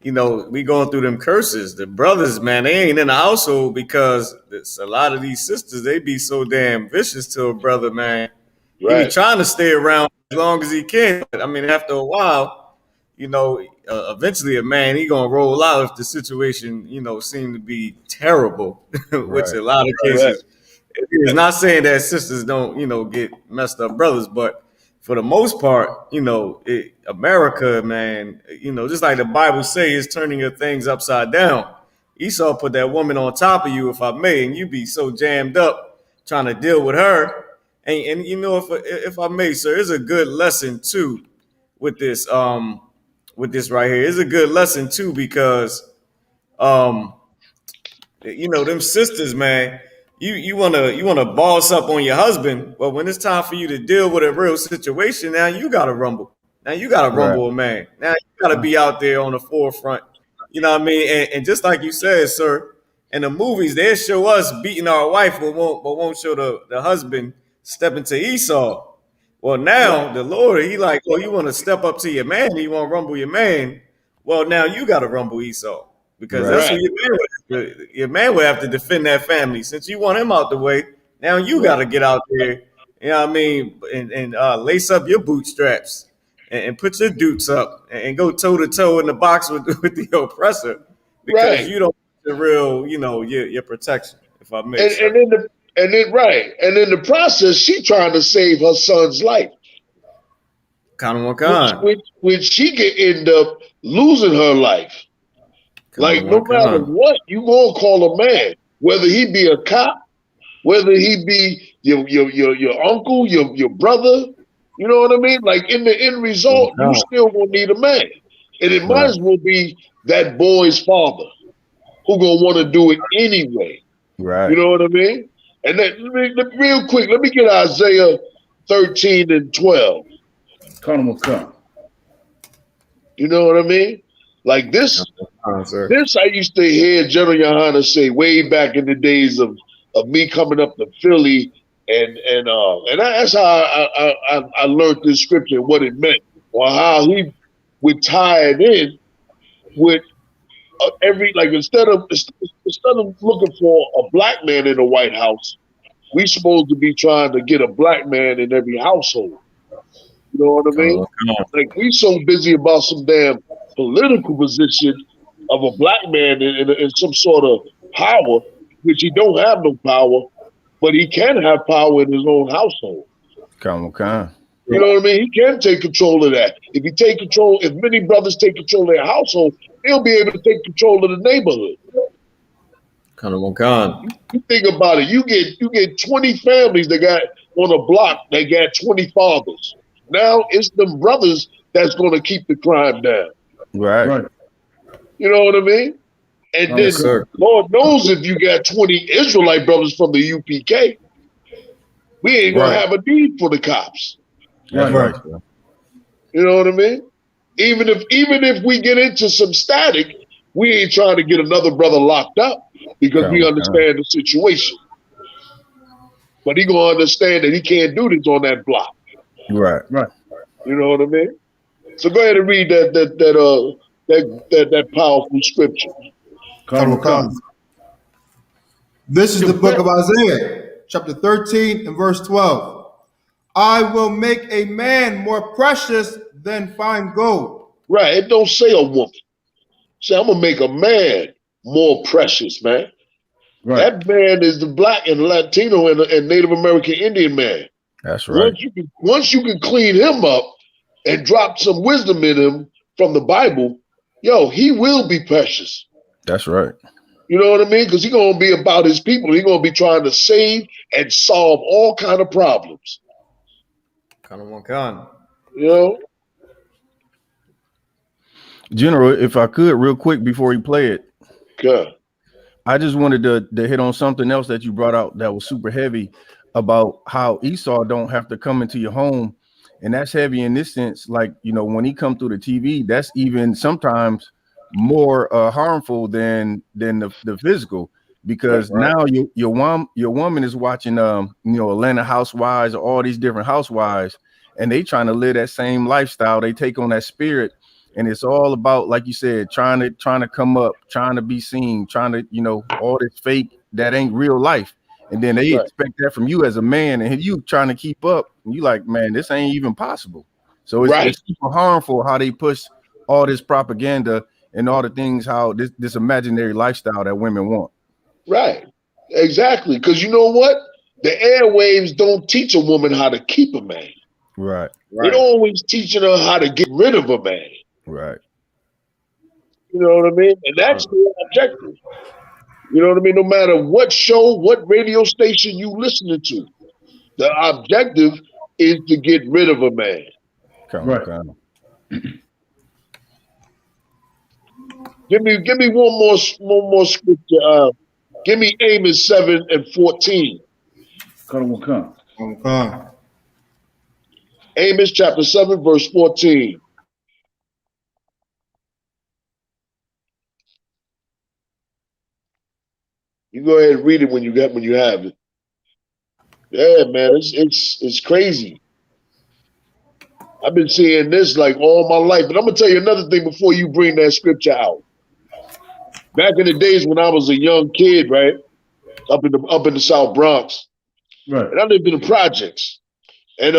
B: You know, we going through them curses. The brothers, man, they ain't in the household because a lot of these sisters, they be so damn vicious to a brother, man. He be trying to stay around as long as he can. But I mean, after a while, you know, eventually a man, he gonna roll out if the situation, you know, seem to be terrible, which a lot of cases. It's not saying that sisters don't, you know, get messed up brothers, but for the most part, you know, America, man, you know, just like the Bible says, is turning your things upside down. Esau put that woman on top of you, if I may, and you be so jammed up trying to deal with her. And you know, if I may, sir, it's a good lesson too with this right here. It's a good lesson too because you know, them sisters, man, you wanna boss up on your husband, but when it's time for you to deal with a real situation, now you gotta rumble. Now you gotta rumble a man. Now you gotta be out there on the forefront. You know what I mean? And just like you said, sir, in the movies, they show us beating our wife, but won't show the husband stepping to Esau. Well, now the Lord, he like, well, you want to step up to your man, you want to rumble your man. Well, now you got to rumble Esau because that's who your man would have to defend that family. Since you want him out the way, now you got to get out there. You know what I mean? And lace up your bootstraps and put your dukes up and go toe to toe in the box with the oppressor because you don't have the real, you know, your protection. If I may, sir.
Q: And in the process, she trying to save her son's life. Which she could end up losing her life. Like no matter what, you gonna call a man, whether he be a cop, whether he be your uncle, your brother, you know what I mean? Like in the end result, you still gonna need a man. And it might as well be that boy's father who gonna want to do it anyway.
S: Right.
Q: You know what I mean? And then real quick, let me get Isaiah 13 and 12. You know what I mean? Like this I used to hear General Yohanna say way back in the days of me coming up to Philly, and that's how I learned this scripture and what it meant, or how he would tie it in with every, like instead of looking for a black man in the White House, we supposed to be trying to get a black man in every household. You know what I mean? Like we so busy about some damn political position of a black man in some sort of power, which he don't have no power, but he can have power in his own household. You know what I mean? He can take control of that. If many brothers take control of their household, he'll be able to take control of the neighborhood. You think about it. You get 20 families that got on a block that got 20 fathers. Now it's them brothers that's going to keep the crime down.
S: Right.
Q: You know what I mean? And then Lord knows if you got 20 Israelite brothers from the UPK, we ain't going to have a need for the cops.
S: That's right.
Q: You know what I mean? Even if we get into some static, we ain't trying to get another brother locked up because we understand the situation. But he gonna understand that he can't do this on that block.
S: Right.
Q: You know what I mean? So go ahead and read that powerful scripture.
V: Come. This is the book of Isaiah, chapter 13 and verse 12. I will make a man more precious than fine gold.
Q: Right. It don't say a woman. Say, I'm gonna make a man more precious, man.
S: Right.
Q: That man is the black and Latino and Native American Indian man.
S: That's right.
Q: Once you can clean him up and drop some wisdom in him from the Bible, yo, he will be precious.
S: That's right.
Q: You know what I mean? Because he's gonna be about his people. He's gonna be trying to save and solve all kind of problems. You know?
S: General, if I could, real quick before you play it,
Q: okay.
S: I just wanted to hit on something else that you brought out that was super heavy about how Esau don't have to come into your home, and that's heavy in this sense. Like, you know, when he come through the TV, that's even sometimes more harmful than the physical, because now your woman is watching you know, Atlanta Housewives, all these different housewives, and they trying to live that same lifestyle. They take on that spirit. And it's all about, like you said, trying to come up, trying to be seen, trying to, you know, all this fake that ain't real life. And then they expect that from you as a man, and you trying to keep up. And you like, man, this ain't even possible. So it's super harmful how they push all this propaganda and all the things, how this imaginary lifestyle that women want.
Q: Right. Exactly. Because you know what? The airwaves don't teach a woman how to keep a man.
S: Right.
Q: They're always teaching her how to get rid of a man.
S: Right.
Q: You know what I mean? And that's the objective. You know what I mean? No matter what show, what radio station you listening to, the objective is to get rid of a man.
S: Right.
Q: Give me one more scripture. Give me Amos 7:14. Amos chapter 7, verse 14. You go ahead and read it when you have it. Yeah, man, it's crazy. I've been seeing this like all my life. But I'm gonna tell you another thing before you bring that scripture out. Back in the days when I was a young kid, right, up in the South Bronx,
R: right,
Q: and I lived in the projects, and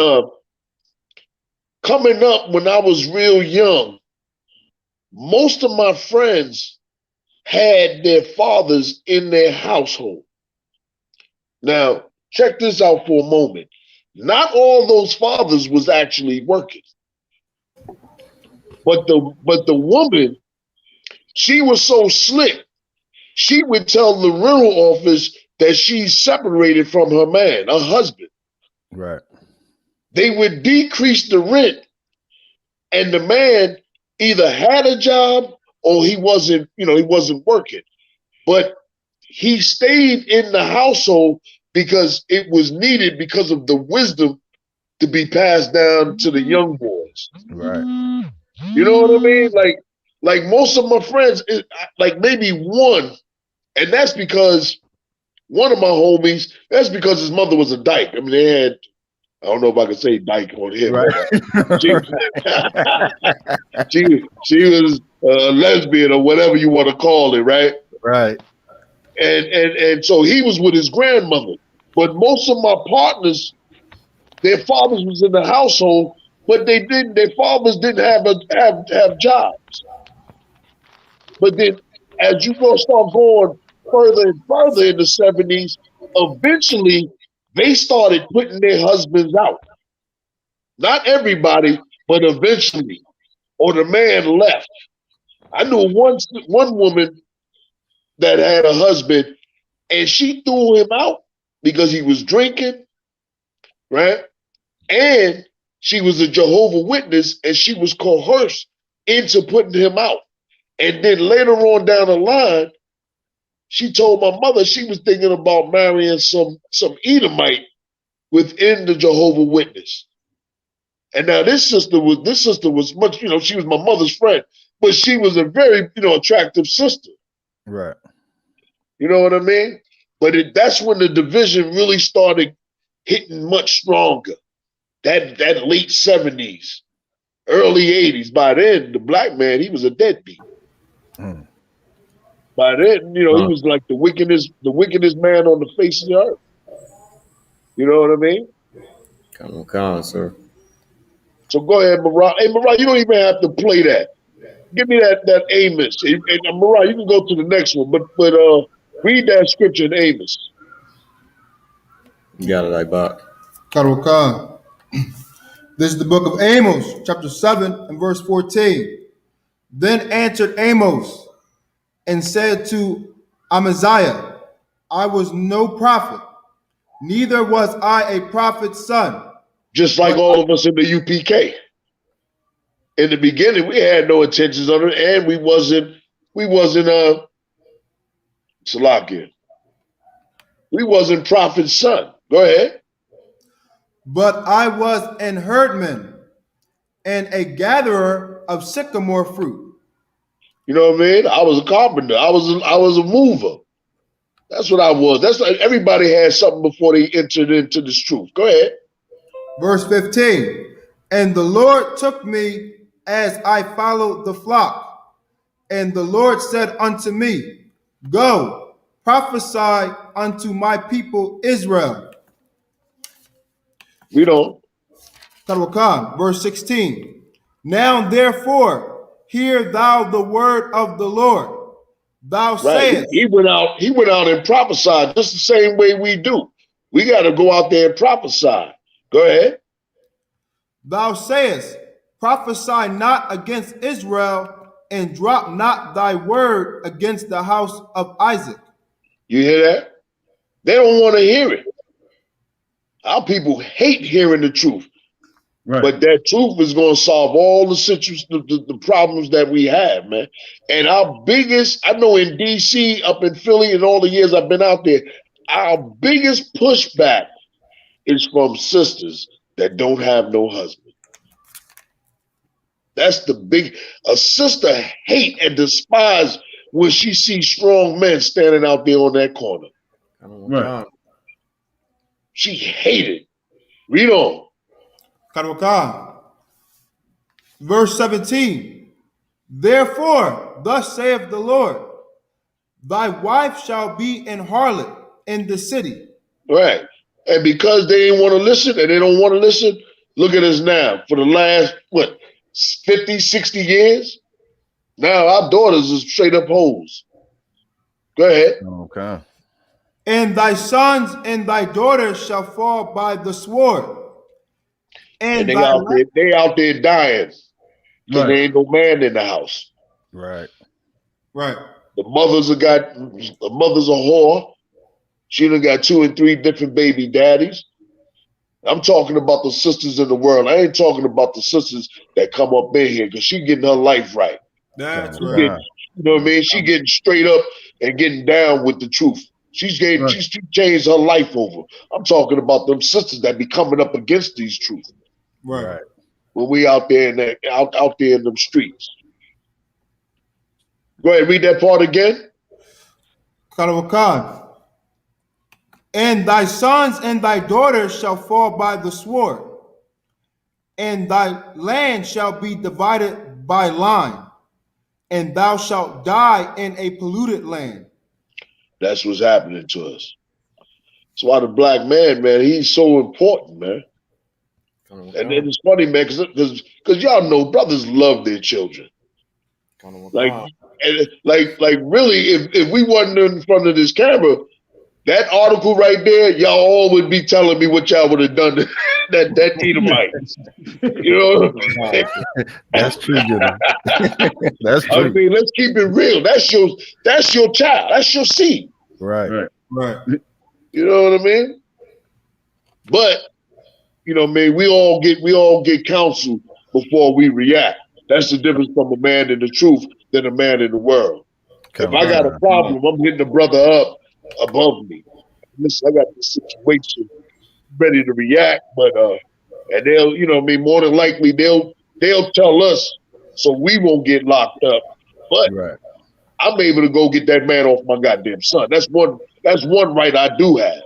Q: coming up when I was real young, most of my friends had their fathers in their household. Now, check this out for a moment. Not all those fathers was actually working. But the woman, she was so slick, she would tell the rental office that she's separated from her man, her husband.
S: Right.
Q: They would decrease the rent, and the man either had a job or he wasn't working. But he stayed in the household because it was needed because of the wisdom to be passed down to the young boys.
S: Right.
Q: You know what I mean? Like most of my friends, like maybe one, and that's because one of my homies, that's because his mother was a dyke. I mean, they had, I don't know if I can say dyke on here,
S: right.
Q: but she was a lesbian or whatever you want to call it, right?
S: Right.
Q: And so he was with his grandmother. But most of my partners, their fathers was in the household, but their fathers didn't have jobs. But then as you start going further and further in the 70s, eventually they started putting their husbands out. Not everybody, but eventually. Or the man left. I knew one woman that had a husband, and she threw him out because he was drinking, right? And she was a Jehovah's Witness, and she was coerced into putting him out. And then later on down the line, she told my mother she was thinking about marrying some Edomite within the Jehovah's Witness. And now this sister was much, she was my mother's friend, but she was a very, attractive sister.
S: Right.
Q: You know what I mean? But that's when the division really started hitting much stronger. That late 70s. early 80s. By then, the black man, he was a deadbeat. By then, you know, he was like the wickedest man on the face of the earth. You know what I mean?
B: Come on, sir.
Q: So go ahead, Mariah. Hey, Mariah, you don't even have to play that. Give me that Amos. And Mariah, you can go to the next one, but read that scripture in Amos.
B: You got it, like Bach.
V: Khan. This is the book of Amos, chapter 7 and verse 14. Then answered Amos and said to Amaziah, I was no prophet, neither was I a prophet's son.
Q: Just like all of us in the UPK. In the beginning, we had no intentions on it, and we wasn't Salakia. We wasn't prophet's son. Go ahead.
V: But I was an herdman and a gatherer of sycamore fruit.
Q: You know what I mean? I was a carpenter. I was a mover. That's what I was. That's like everybody had something before they entered into this truth. Go ahead.
V: Verse 15. And the Lord took me as I followed the flock. And the Lord said unto me, Go, prophesy unto my people Israel.
Q: We don't.
V: Verse 16. Now therefore, hear thou the word of the Lord. Thou sayest.
Q: He went out and prophesied just the same way we do. We got to go out there and prophesy. Go ahead.
V: Thou sayest, prophesy not against Israel, and drop not thy word against the house of Isaac.
Q: You hear that? They don't want to hear it. Our people hate hearing the truth. Right. But that truth is going to solve all the problems that we have, man. And our biggest, I know in DC, up in Philly, and all the years I've been out there, our biggest pushback is from sisters that don't have no husband. That's a sister hate and despise when she sees strong men standing out there on that corner.
B: Right.
Q: She hated. Read on.
V: Verse 17. Therefore, thus saith the Lord, thy wife shall be an harlot in the city.
Q: Right. And because they didn't want to listen and they don't want to listen, look at us now. For the last, 50, 60 years? Now our daughters is straight up hoes. Go ahead.
V: Okay. And thy sons and thy daughters shall fall by the sword.
Q: And they out there dying because there ain't no man in the house.
V: Right.
Q: The mother's a whore. She done got 2 and 3 different baby daddies. I'm talking about the sisters in the world. I ain't talking about the sisters that come up in here because she getting her life right.
V: That's right.
Q: You know what I mean? She getting straight up and getting down with the truth. She changed her life over. I'm talking about them sisters that be coming up against these truths.
V: Right.
Q: When we out there in them streets. Go ahead, read that part again.
V: And thy sons and thy daughters shall fall by the sword, and thy land shall be divided by line, and thou shalt die in a polluted land.
Q: That's what's happening to us. That's why the black man, he's so important, man. And it's funny, man, because y'all know brothers love their children. Like really, if we wasn't in front of this camera, that article right there, y'all all would be telling me what y'all would have done to that Edomite. You know?
S: That's true, Jimmy. That's true.
Q: I mean, let's keep it real. That's your child. That's your seed.
S: Right.
Q: You know what I mean? But you know, man, we all get counsel before we react. That's the difference from a man in the truth than a man in the world. If I got a problem, I'm hitting the brother up above me. Listen, I got this situation ready to react, but and they'll, you know, more than likely they'll tell us so we won't get locked up. But I'm able to go get that man off my goddamn son. That's one right I do have.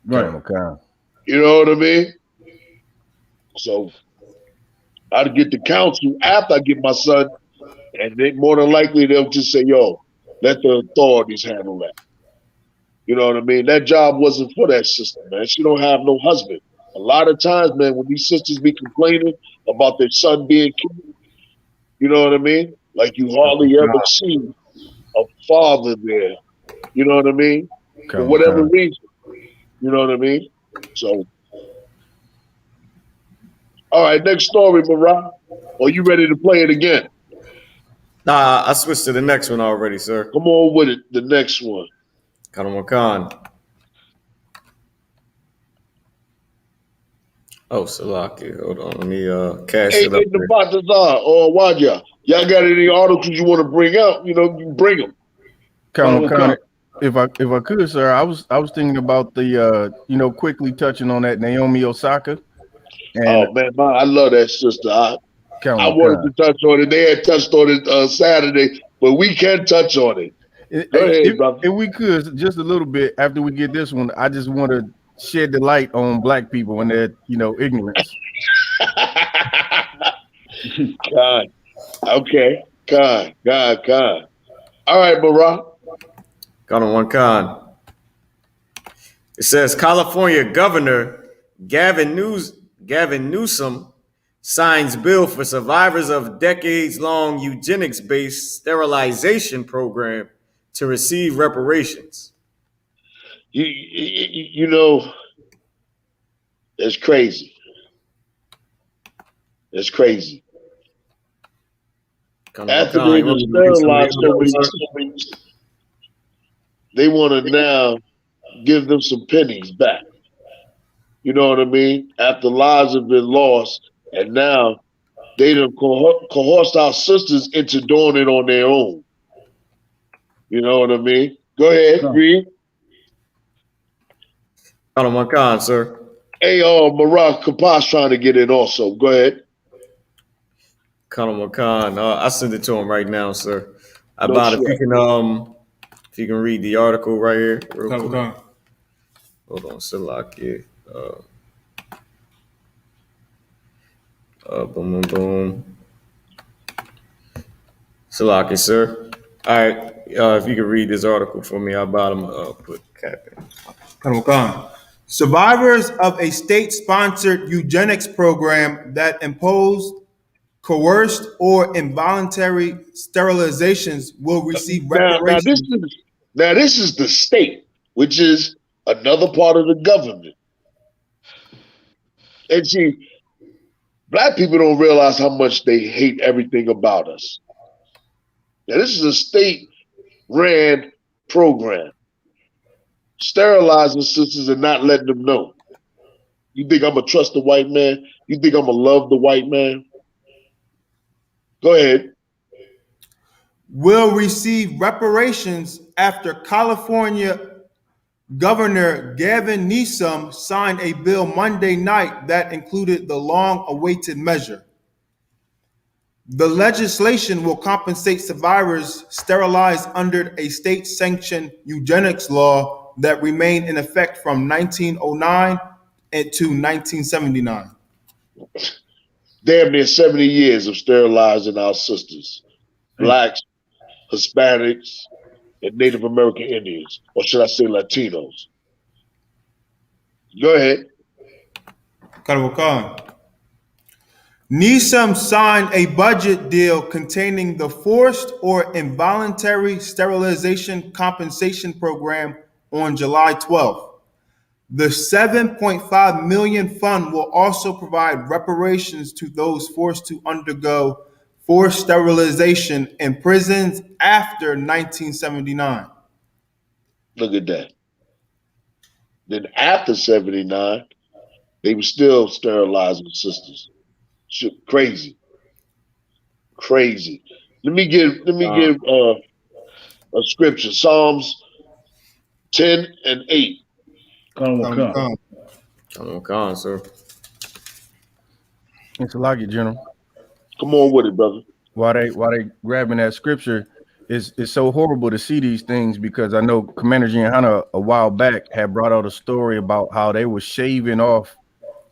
S: Right. Okay.
Q: You know what I mean? So I'd get the counsel after I get my son, and then more than likely they'll just say, "Yo, let the authorities handle that." You know what I mean? That job wasn't for that sister, man. She don't have no husband. A lot of times, man, when these sisters be complaining about their son being killed, you know what I mean? Like you hardly ever see a father there. You know what I mean? For whatever reason. You know what I mean? So, all right, next story, Marah. Are you ready to play it again?
B: Nah, I switched to the next one already, sir.
Q: Come on with it. The next one.
B: Khan. Oh, Salaki. Hold on. Let me cash
Q: Hey,
B: it up
Q: the
B: there.
Q: Batazar or Wadja. Y'all got any articles you want to bring out? You know, you bring them.
S: Khan, if I could, sir, I was thinking about the quickly touching on that Naomi Osaka. And
Q: oh man, I love that sister. I wanted to touch on it. They had touched on it Saturday, but we can touch on it. Go ahead, brother.
S: If we could, just a little bit after we get this one, I just want to shed the light on black people and their, ignorance.
Q: God. Okay. God. All right, Marah.
B: Khan. It says California Governor Gavin Newsom signs bill for survivors of decades-long eugenics-based sterilization program to receive reparations.
Q: You know, it's crazy. It's crazy. After they done sterilized so many, they want to now give them some pennies back. You know what I mean? After lives have been lost, and now they done coerced our sisters into doing it on their own. You know what I mean? Go ahead, read.
B: Khan, sir.
Q: Hey, Marah Kapash trying to get in also. Go ahead.
B: Khan, I send it to him right now, sir.
Q: If
B: you can read the article right here, real quick.
V: Khan.
B: Hold on, Salaki. Boom. Salaki, sir. All right, if you can read this article for me, I'll bottom put cap in.
V: Khan. Survivors of a state-sponsored eugenics program that imposed coerced or involuntary sterilizations will receive reparations.
Q: Now this is the state, which is another part of the government. And see, black people don't realize how much they hate everything about us. Now this is a state-ran program. Sterilizing sisters and not letting them know. You think I'm gonna trust the white man? You think I'm gonna love the white man? Go ahead.
V: Will receive reparations after California Governor Gavin Newsom signed a bill Monday night that included the long-awaited measure. The legislation will compensate survivors sterilized under a state-sanctioned eugenics law that remained in effect from 1909 to 1979.
Q: Damn near 70 years of sterilizing our sisters, blacks, Hispanics, and Native American Indians, or should I say Latinos? Go ahead.
V: Khan. Newsom signed a budget deal containing the forced or involuntary sterilization compensation program on July 12th. The $7.5 million fund will also provide reparations to those forced to undergo forced sterilization in prisons after 1979.
Q: Look at that. Then after 79, they were still sterilizing sisters. Shit, crazy. Let me give a scripture. Psalms 10 and 8.
S: Khan,
B: sir.
S: It's a lucky, General.
Q: Come on with it, brother.
S: While they grabbing that scripture, it's so horrible to see these things because I know Commander GEN.YAHANNA a while back had brought out a story about how they were shaving off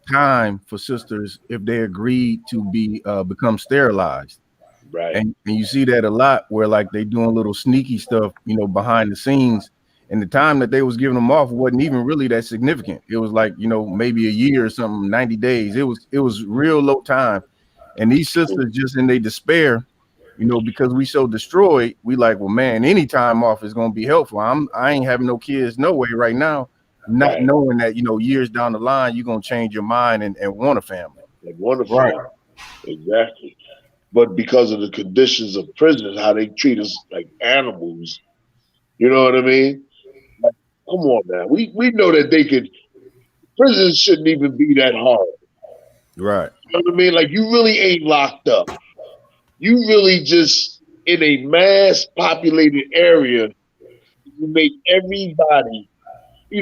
S: time for sisters if they agreed to become sterilized.
Q: Right.
S: And you see that a lot where like they doing little sneaky stuff, behind the scenes. And the time that they was giving them off wasn't even really that significant. It was like, maybe a year or something, 90 days. It was real low time. And these sisters just in their despair, because we so destroyed, we like, well, man, any time off is gonna be helpful. I ain't having no kids no way right now, not knowing that, years down the line, you're gonna change your mind and want a family.
Q: And want a family. Exactly. But because of the conditions of prison, how they treat us like animals, you know what I mean? Like, come on, man. We know that prisons shouldn't even be that hard.
S: Right.
Q: You know what I mean? Like, you really ain't locked up. You really just in a mass populated area. You make everybody, they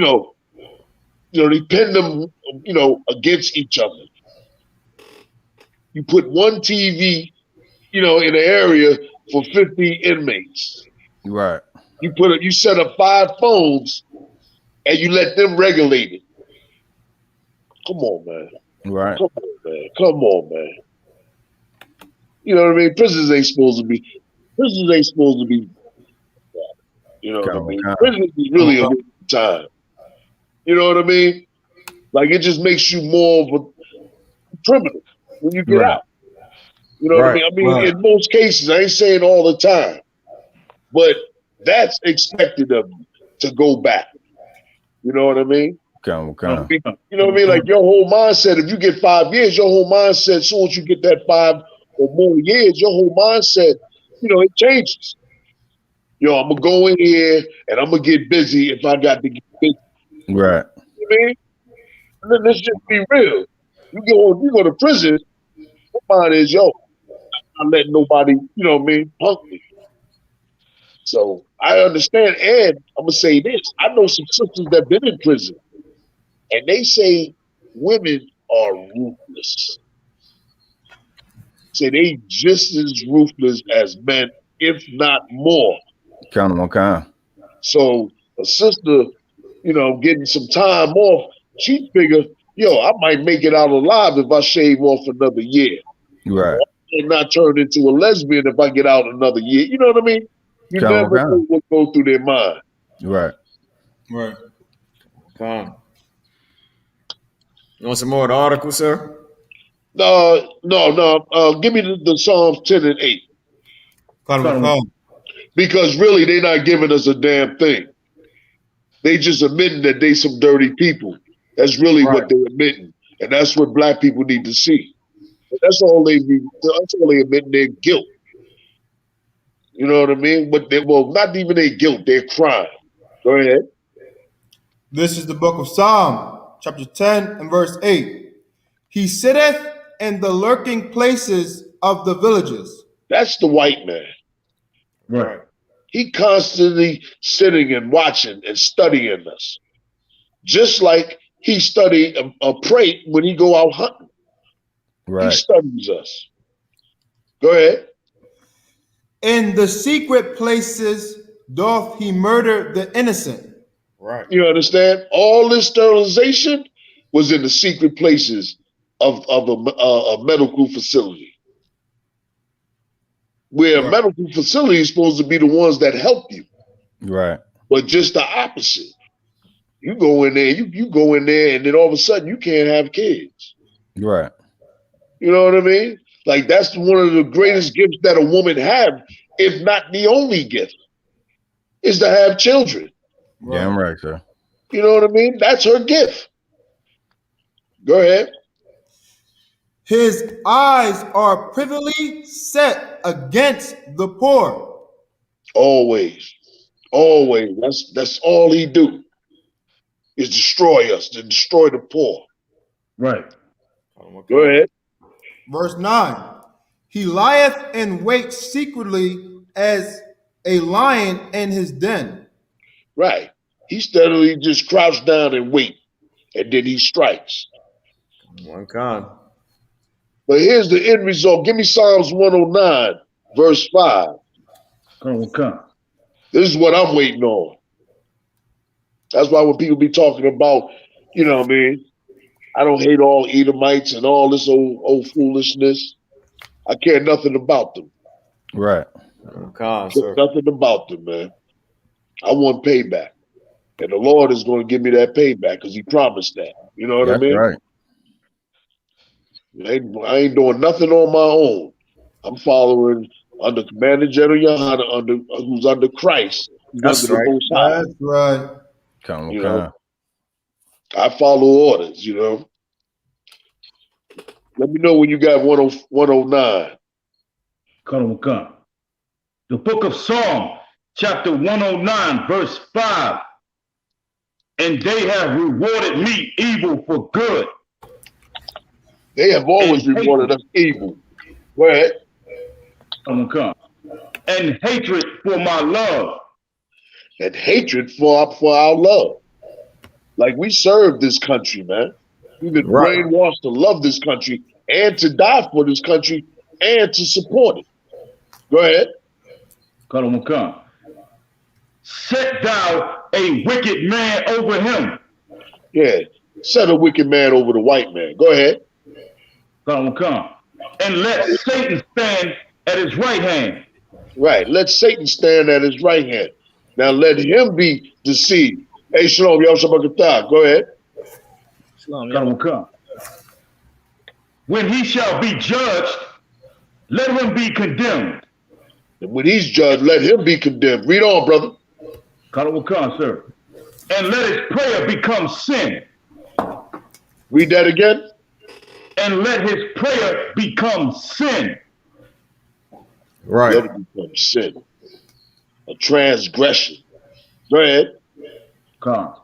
Q: pin them, against each other. You put one TV, in an area for 50 inmates.
S: Right.
Q: You set up 5 phones and you let them regulate it. Come on, man.
S: Right.
Q: Come on, man. Come on, man. You know what I mean? Prisons ain't supposed to be. You know what I mean? Prisons is really a waste of time. You know what I mean? Like, it just makes you more of a criminal when you get out. You know what I mean? I mean, in most cases, I ain't saying all the time, but that's expected of you to go back. You know what I mean?
S: Okay.
Q: You know what I mean? Like, your whole mindset, if you get 5 years, your whole mindset, as soon as you get that 5 or more years, your whole mindset, it changes. I'm going to go in here and I'm going to get busy if I got to get busy.
S: Right.
Q: You know what I mean? And then let's just be real. You go to prison, your mind is, I'm not letting nobody, punk me. So I understand. And I'm going to say this. I know some sisters that have been in prison, and they say women are ruthless. Say they just as ruthless as men, if not more.
S: Count them on kind.
Q: So a sister, getting some time off, she figure, I might make it out alive if I shave off another year.
S: Right.
Q: And not turn into a lesbian if I get out another year. You know what I mean? You never know what goes through their mind.
S: Right.
V: Right.
B: Come. You want some more of the article, sir?
Q: No. Give me the Psalms 10 and 8. Because really, they're not giving us a damn thing. They just admitting that they some dirty people. That's really what they're admitting. And that's what black people need to see. And that's all they admitting, their guilt. You know what I mean? But not even their guilt, their crime. Go ahead.
V: This is the book of Psalm, chapter 10 and verse 8. He sitteth in the lurking places of the villages.
Q: That's the white man.
S: Right.
Q: He constantly sitting and watching and studying us. Just like he studied a prey when he go out hunting.
S: Right.
Q: He studies us. Go ahead.
V: In the secret places doth he murder the innocent.
B: Right.
Q: You understand? All this sterilization was in the secret places of a medical facility. Where a medical facility is supposed to be the ones that help you.
S: Right.
Q: But just the opposite. You go in there, you go in there, and then all of a sudden you can't have kids.
S: Right.
Q: You know what I mean? Like, that's one of the greatest gifts that a woman have, if not the only gift, is to have children.
S: Damn right, sir.
Q: You know what I mean? That's her gift. Go ahead.
V: His eyes are privily set against the poor.
Q: Always. Always. That's all he do. Is destroy us, to destroy the poor.
R: Right.
Q: Go ahead.
V: Verse 9. He lieth in wait secretly as a lion in his den.
Q: Right. He steadily just crouched down and wait, and then he strikes.
B: One kind.
Q: But here's the end result. Give me Psalms 109, verse 5.
R: Come.
Q: This is what I'm waiting on. That's why when people be talking about, you know what I mean, I don't hate all Edomites and all this old foolishness. I care nothing about them.
S: Right.
Q: Care nothing about them, man. I want payback. And the Lord is going to give me that payback because he promised that. You know what I mean?
S: Right.
Q: I ain't doing nothing on my own. I'm following under Commander General Yahanna, who's under Christ, who's
B: That's
Q: under the
B: right.
Q: Most High.
V: That's right.
Q: You know, I follow orders, you know. Let me know when you got 109.
R: Come. The book of Psalm, chapter 109, verse 5. And they have rewarded me evil for good.
Q: They have always rewarded us evil. Go ahead.
R: Come. And hatred for my love.
Q: And hatred for our love. Like we serve this country, man. We've been brainwashed to love this country and to die for this country and to support it. Go ahead.
R: Come. Set thou a wicked man over him.
Q: Yeah. Set a wicked man over the white man. Go ahead.
R: Come. And let Satan stand at his right hand.
Q: Right. Let Satan stand at his right hand. Now let him be deceived. Hey, Shalom, Yahushabakatah. Go ahead.
R: Come. When he shall be judged, let him be condemned.
Q: And when he's judged, let him be condemned. Read on, brother.
R: Come, sir. And let his prayer become sin.
Q: Read that again.
R: And let his prayer become sin.
Q: Right. Let it become sin. A transgression. Go ahead.
R: Come.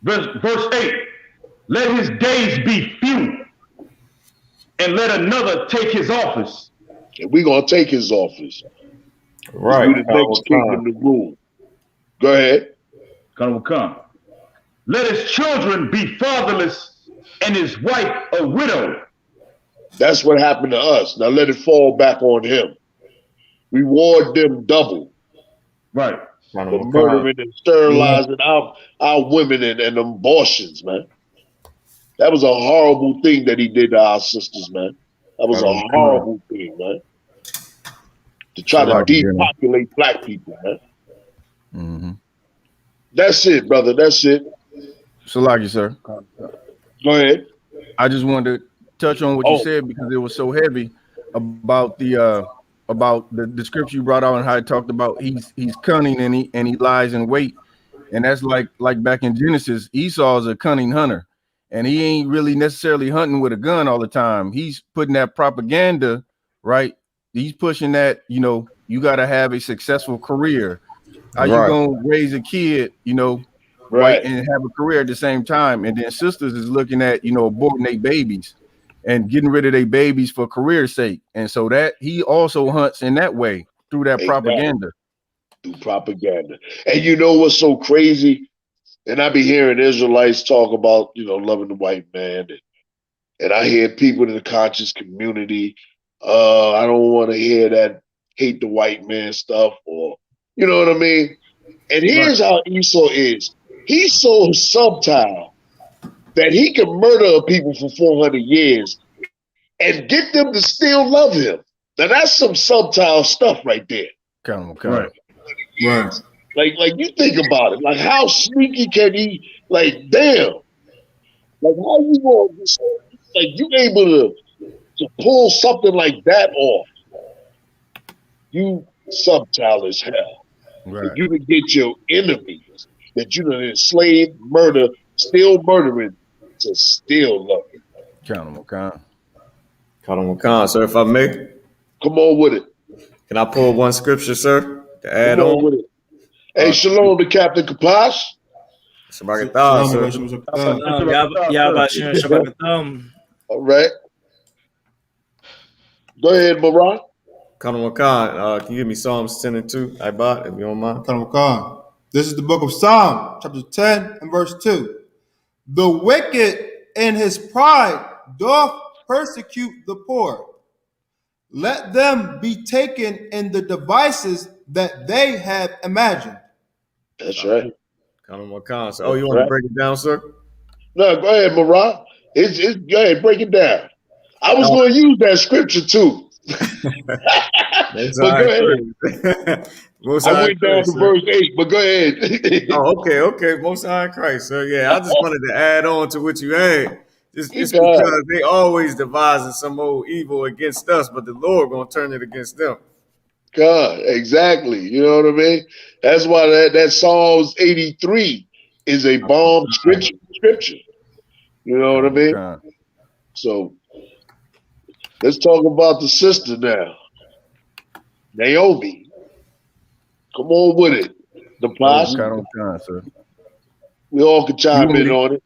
R: Verse 8. Let his days be few. And let another take his office.
Q: And we're going to take his office.
B: Right.
Q: We're the next kingdom to rule. Go ahead.
R: Come. Let his children be fatherless and his wife a widow.
Q: That's what happened to us. Now let it fall back on him. Reward them double.
R: Right.
Q: For murdering and sterilizing our women and abortions, man. That was a horrible thing that he did to our sisters, man. That was a horrible thing, man. To try to depopulate black people, man.
S: Mm-hmm.
Q: That's it, brother. That's it.
S: Salaki, sir.
Q: Go ahead.
S: I just wanted to touch on what you said because it was so heavy about the scripture you brought out and how it talked about he's cunning and he lies in wait. And that's like back in Genesis, Esau is a cunning hunter. And he ain't really necessarily hunting with a gun all the time. He's putting that propaganda, right? He's pushing that, you got to have a successful career. How you going to raise a kid, right, and have a career at the same time? And then sisters is looking at, aborting their babies and getting rid of their babies for career's sake. And so that he also hunts in that way through that propaganda.
Q: Through propaganda. And you know what's so crazy? And I be hearing Israelites talk about, loving the white man. And I hear people in the conscious community, I don't want to hear that hate the white man stuff, or, you know what I mean? And here's how Esau is. He's so subtle that he can murder people for 400 years and get them to still love him. Now that's some subtle stuff right there.
S: Right.
Q: Like you think about it. Like how sneaky can he? Like damn. Like how you going? Like you able to pull something like that off? You subtle as hell.
S: Right.
Q: You can get your enemies that you done enslaved, murder, still murdering to still love you.
S: Count
B: them, sir, if I may.
Q: Come on with it.
B: Can I pull one scripture, sir, to add on?
Q: With it. Hey, shalom to Captain Kapash. All right. Go ahead, Maran.
B: Can you give me Psalms 10 and 2, Ibot, if you don't mind?
V: This is the book of Psalm, chapter 10 and verse 2. The wicked in his pride doth persecute the poor. Let them be taken in the devices that they have imagined.
Q: That's right.
B: So, you want to break it down, sir?
Q: No, go ahead, Marah. Go ahead, break it down. I was going to use that scripture too.
B: Most
Q: But
B: High
Q: go ahead.
B: Christ. Most
Q: I
B: High
Q: went down
B: Christ,
Q: to
B: sir.
Q: verse 8, but go ahead.
B: Oh, okay. Most High Christ. So yeah, I just wanted to add on to what you had. It's
Q: God,
B: because they always devising some old evil against us, but the Lord gonna turn it against them.
Q: God, exactly. You know what I mean? That's why that Psalms 83 is a bomb scripture. You know what I mean? So let's talk about the sister now. Naomi. Come on with it. The
S: Oh,
Q: posse.
S: sir.
Q: We all can chime in on it.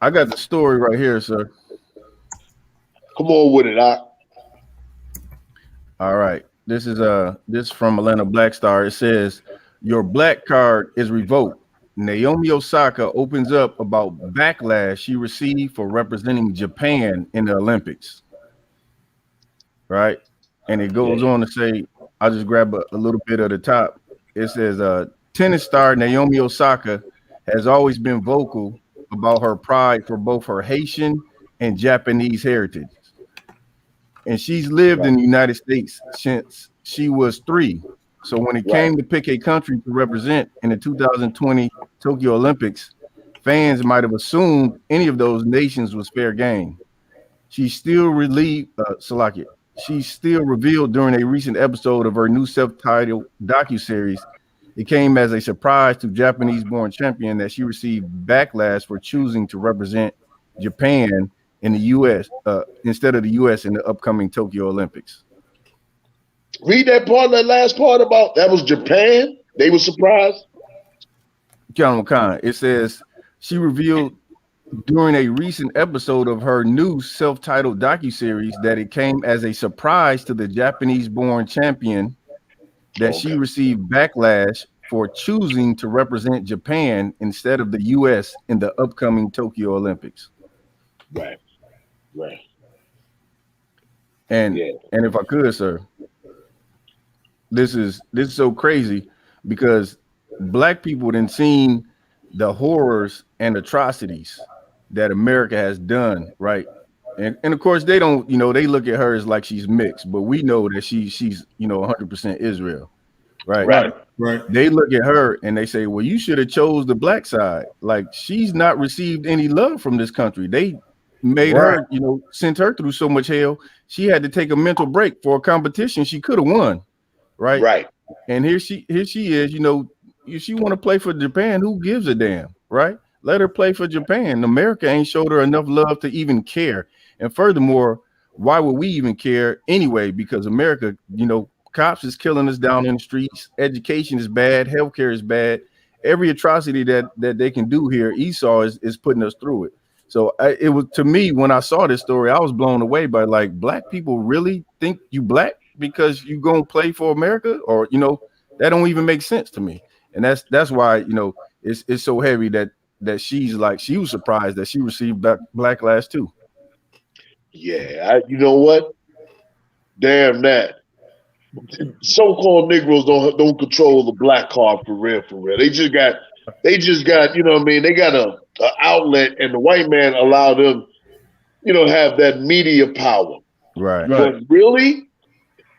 S: I got the story right here, sir.
Q: Come on with it,
S: All right. This from Atlanta Black Star. It says, your black card is revoked. Naomi Osaka opens up about backlash she received for representing Japan in the Olympics. Right. And it goes on to say, I'll just grab a little bit of the top. It says, tennis star Naomi Osaka has always been vocal about her pride for both her Haitian and Japanese heritage. And she's lived in the United States since she was 3. So when it came to pick a country to represent in the 2020 Tokyo Olympics, fans might have assumed any of those nations was fair game. She's still revealed during a recent episode of her new self-titled docuseries. It came as a surprise to Japanese-born champion that she received backlash for choosing to represent Japan in the U.S. Instead of the U.S. in the upcoming Tokyo Olympics.
Q: Read that last part about that was Japan. They were surprised.
S: John Khan. It says she revealed during a recent episode of her new self-titled docuseries that it came as a surprise to the Japanese-born champion that she received backlash for choosing to represent Japan instead of the U.S. in the upcoming Tokyo Olympics.
Q: Right.
S: And if I could, sir, this is so crazy because black people done seen the horrors and atrocities that America has done, right? And of course they don't, they look at her as like she's mixed, but we know that she's 100% Israel, right? They look at her and they say, well, you should have chose the black side. Like she's not received any love from this country. They made her, sent her through so much hell. She had to take a mental break for a competition she could have won, right? And here she is, if she want to play for Japan, who gives a damn, right? Let her play for Japan. America ain't showed her enough love to even care. And furthermore, why would we even care anyway? Because America, cops is killing us down in the streets. Education is bad. Healthcare is bad. Every atrocity that they can do here, Esau is putting us through it. So it was, to me, when I saw this story, I was blown away by, like, black people really think you black because you gonna play for America, or that don't even make sense to me. And that's why it's so heavy that she's like, she was surprised that she received backlash too.
Q: Yeah, you know what? Damn that. So-called Negroes don't control the black card for real. They just got, you know what I mean? They got a outlet, and the white man allowed them, have that media power.
S: Right.
Q: But really,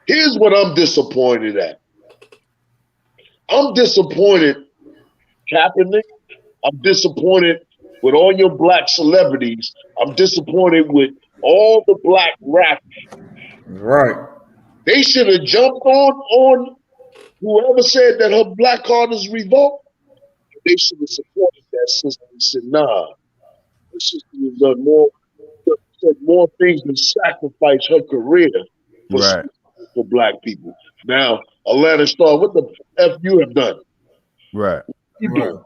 Q: here's what I'm disappointed at. I'm disappointed, Kaepernick. I'm disappointed with all your black celebrities. I'm disappointed with all the black rappers.
B: Right.
Q: They should have jumped on whoever said that her black card is revoked. They should have supported that sister and said, nah, this sister has done more things than sacrifice her career for black people. Now, Atlanta Star, what the F you have done?
S: Right.
Q: You doing?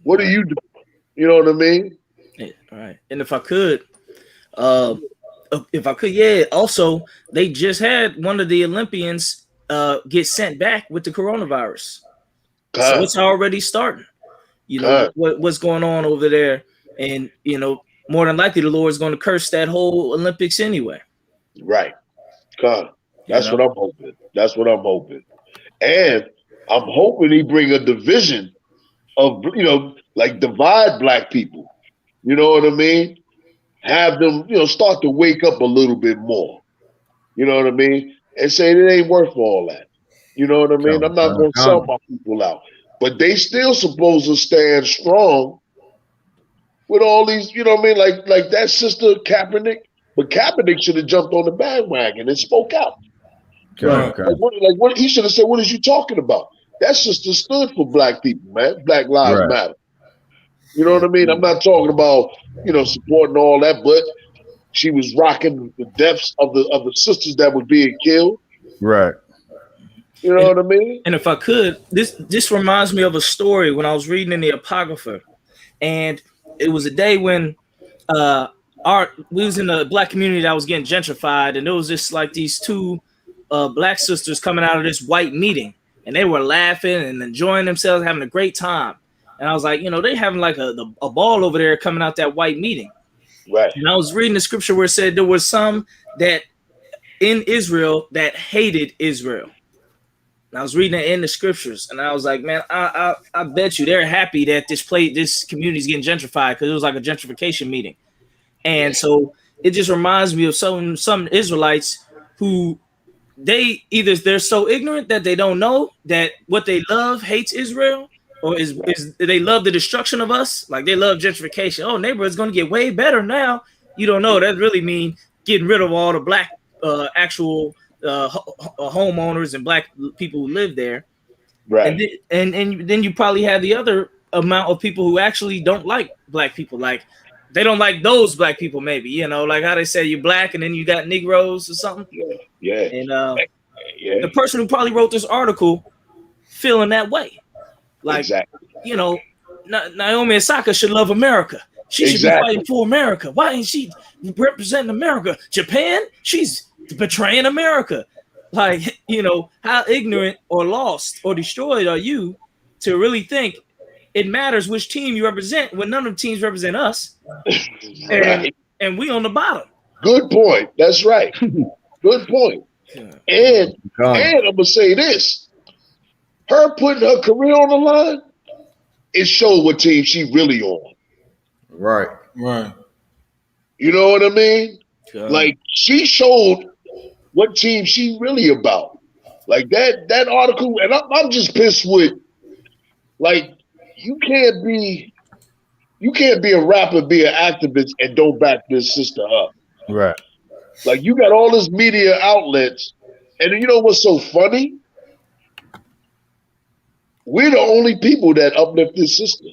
Q: What are you doing? You know what I mean?
A: Yeah, all right. And if I could, also, they just had one of the Olympians get sent back with the coronavirus. So it's already starting. What's going on over there. And, more than likely the Lord's going to curse that whole Olympics anyway.
Q: Right. That's what I'm hoping. And I'm hoping he bring a division of, you know, like divide black people. You know what I mean? Have them, you know, start to wake up a little bit more. You know what I mean? And say it ain't worth all that. You know what I mean? I'm not going to sell my people out. But they still supposed to stand strong with all these, you know what I mean? Like that sister Kaepernick. But Kaepernick should have jumped on the bandwagon and spoke out.
S: Right.
Q: Like what he should have said, what is you talking about? That sister stood for black people, man. Black Lives Matter. You know what I mean? I'm not talking about, you know, supporting all that, but she was rocking the depths of the sisters that were being killed.
S: Right.
Q: You know what I mean?
A: And if I could, this reminds me of a story when I was reading in the Apocrypha, and it was a day when we was in a black community that was getting gentrified, and there was just like these two black sisters coming out of this white meeting, and they were laughing and enjoying themselves, having a great time. And I was like, you know, they having like a ball over there coming out that white meeting.
Q: Right.
A: And I was reading the scripture where it said there was some that in Israel that hated Israel. And I was reading it in the scriptures, and I was like, man, I bet you they're happy that this community is getting gentrified, because it was like a gentrification meeting. And so it just reminds me of some Israelites who they're so ignorant that they don't know that what they love hates Israel, or is they love the destruction of us. Like they love gentrification. Oh, neighborhood's going to get way better now. You don't know. That really mean getting rid of all the black actual homeowners and black people who live there.
Q: Right.
A: And then you probably have the other amount of people who actually don't like black people. Like they don't like those black people, maybe, you know, like how they say you're black and then you got Negroes or something.
Q: Yeah.
A: And the person who probably wrote this article feeling that way. Like, you know, Naomi Osaka should love America. She should be fighting for America. Why ain't she representing America? Japan, she's betraying America. Like, you know, how ignorant or lost or destroyed are you to really think it matters which team you represent when none of the teams represent us? And we on the bottom.
Q: Good point. That's right. Good point. And I'm gonna say this: her putting her career on the line, it showed what team she really on.
B: Right.
V: Right.
Q: You know what I mean? Like she showed what team she really about. Like that article, and I'm just pissed with, like, you can't be a rapper, be an activist, and don't back this sister up.
S: Right.
Q: Like, you got all this media outlets, and you know what's so funny? We're the only people that uplift this system.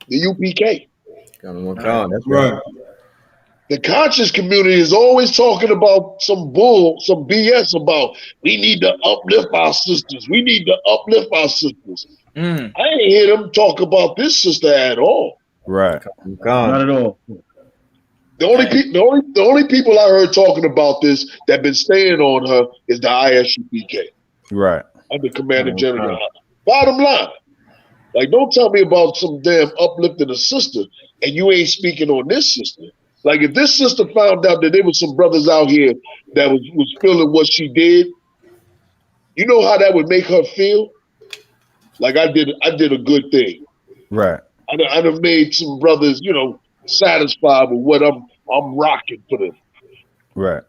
Q: The UPK.
B: That's right.
Q: The conscious community is always talking about some BS about we need to uplift our sisters. We need to uplift our sisters. I ain't hear them talk about this sister at all.
S: Right.
R: Not at all.
Q: The only people I heard talking about this that been staying on her is the ISUPK.
S: Right.
Q: Under Commander General. Bottom line, like, don't tell me about some damn uplifting a sister and you ain't speaking on this sister. Like, if this sister found out that there was some brothers out here that was feeling what she did, you know how that would make her feel? Like, I did a good thing.
S: Right.
Q: I'd have made some brothers, you know, satisfied with what I'm rocking for them.
S: Right.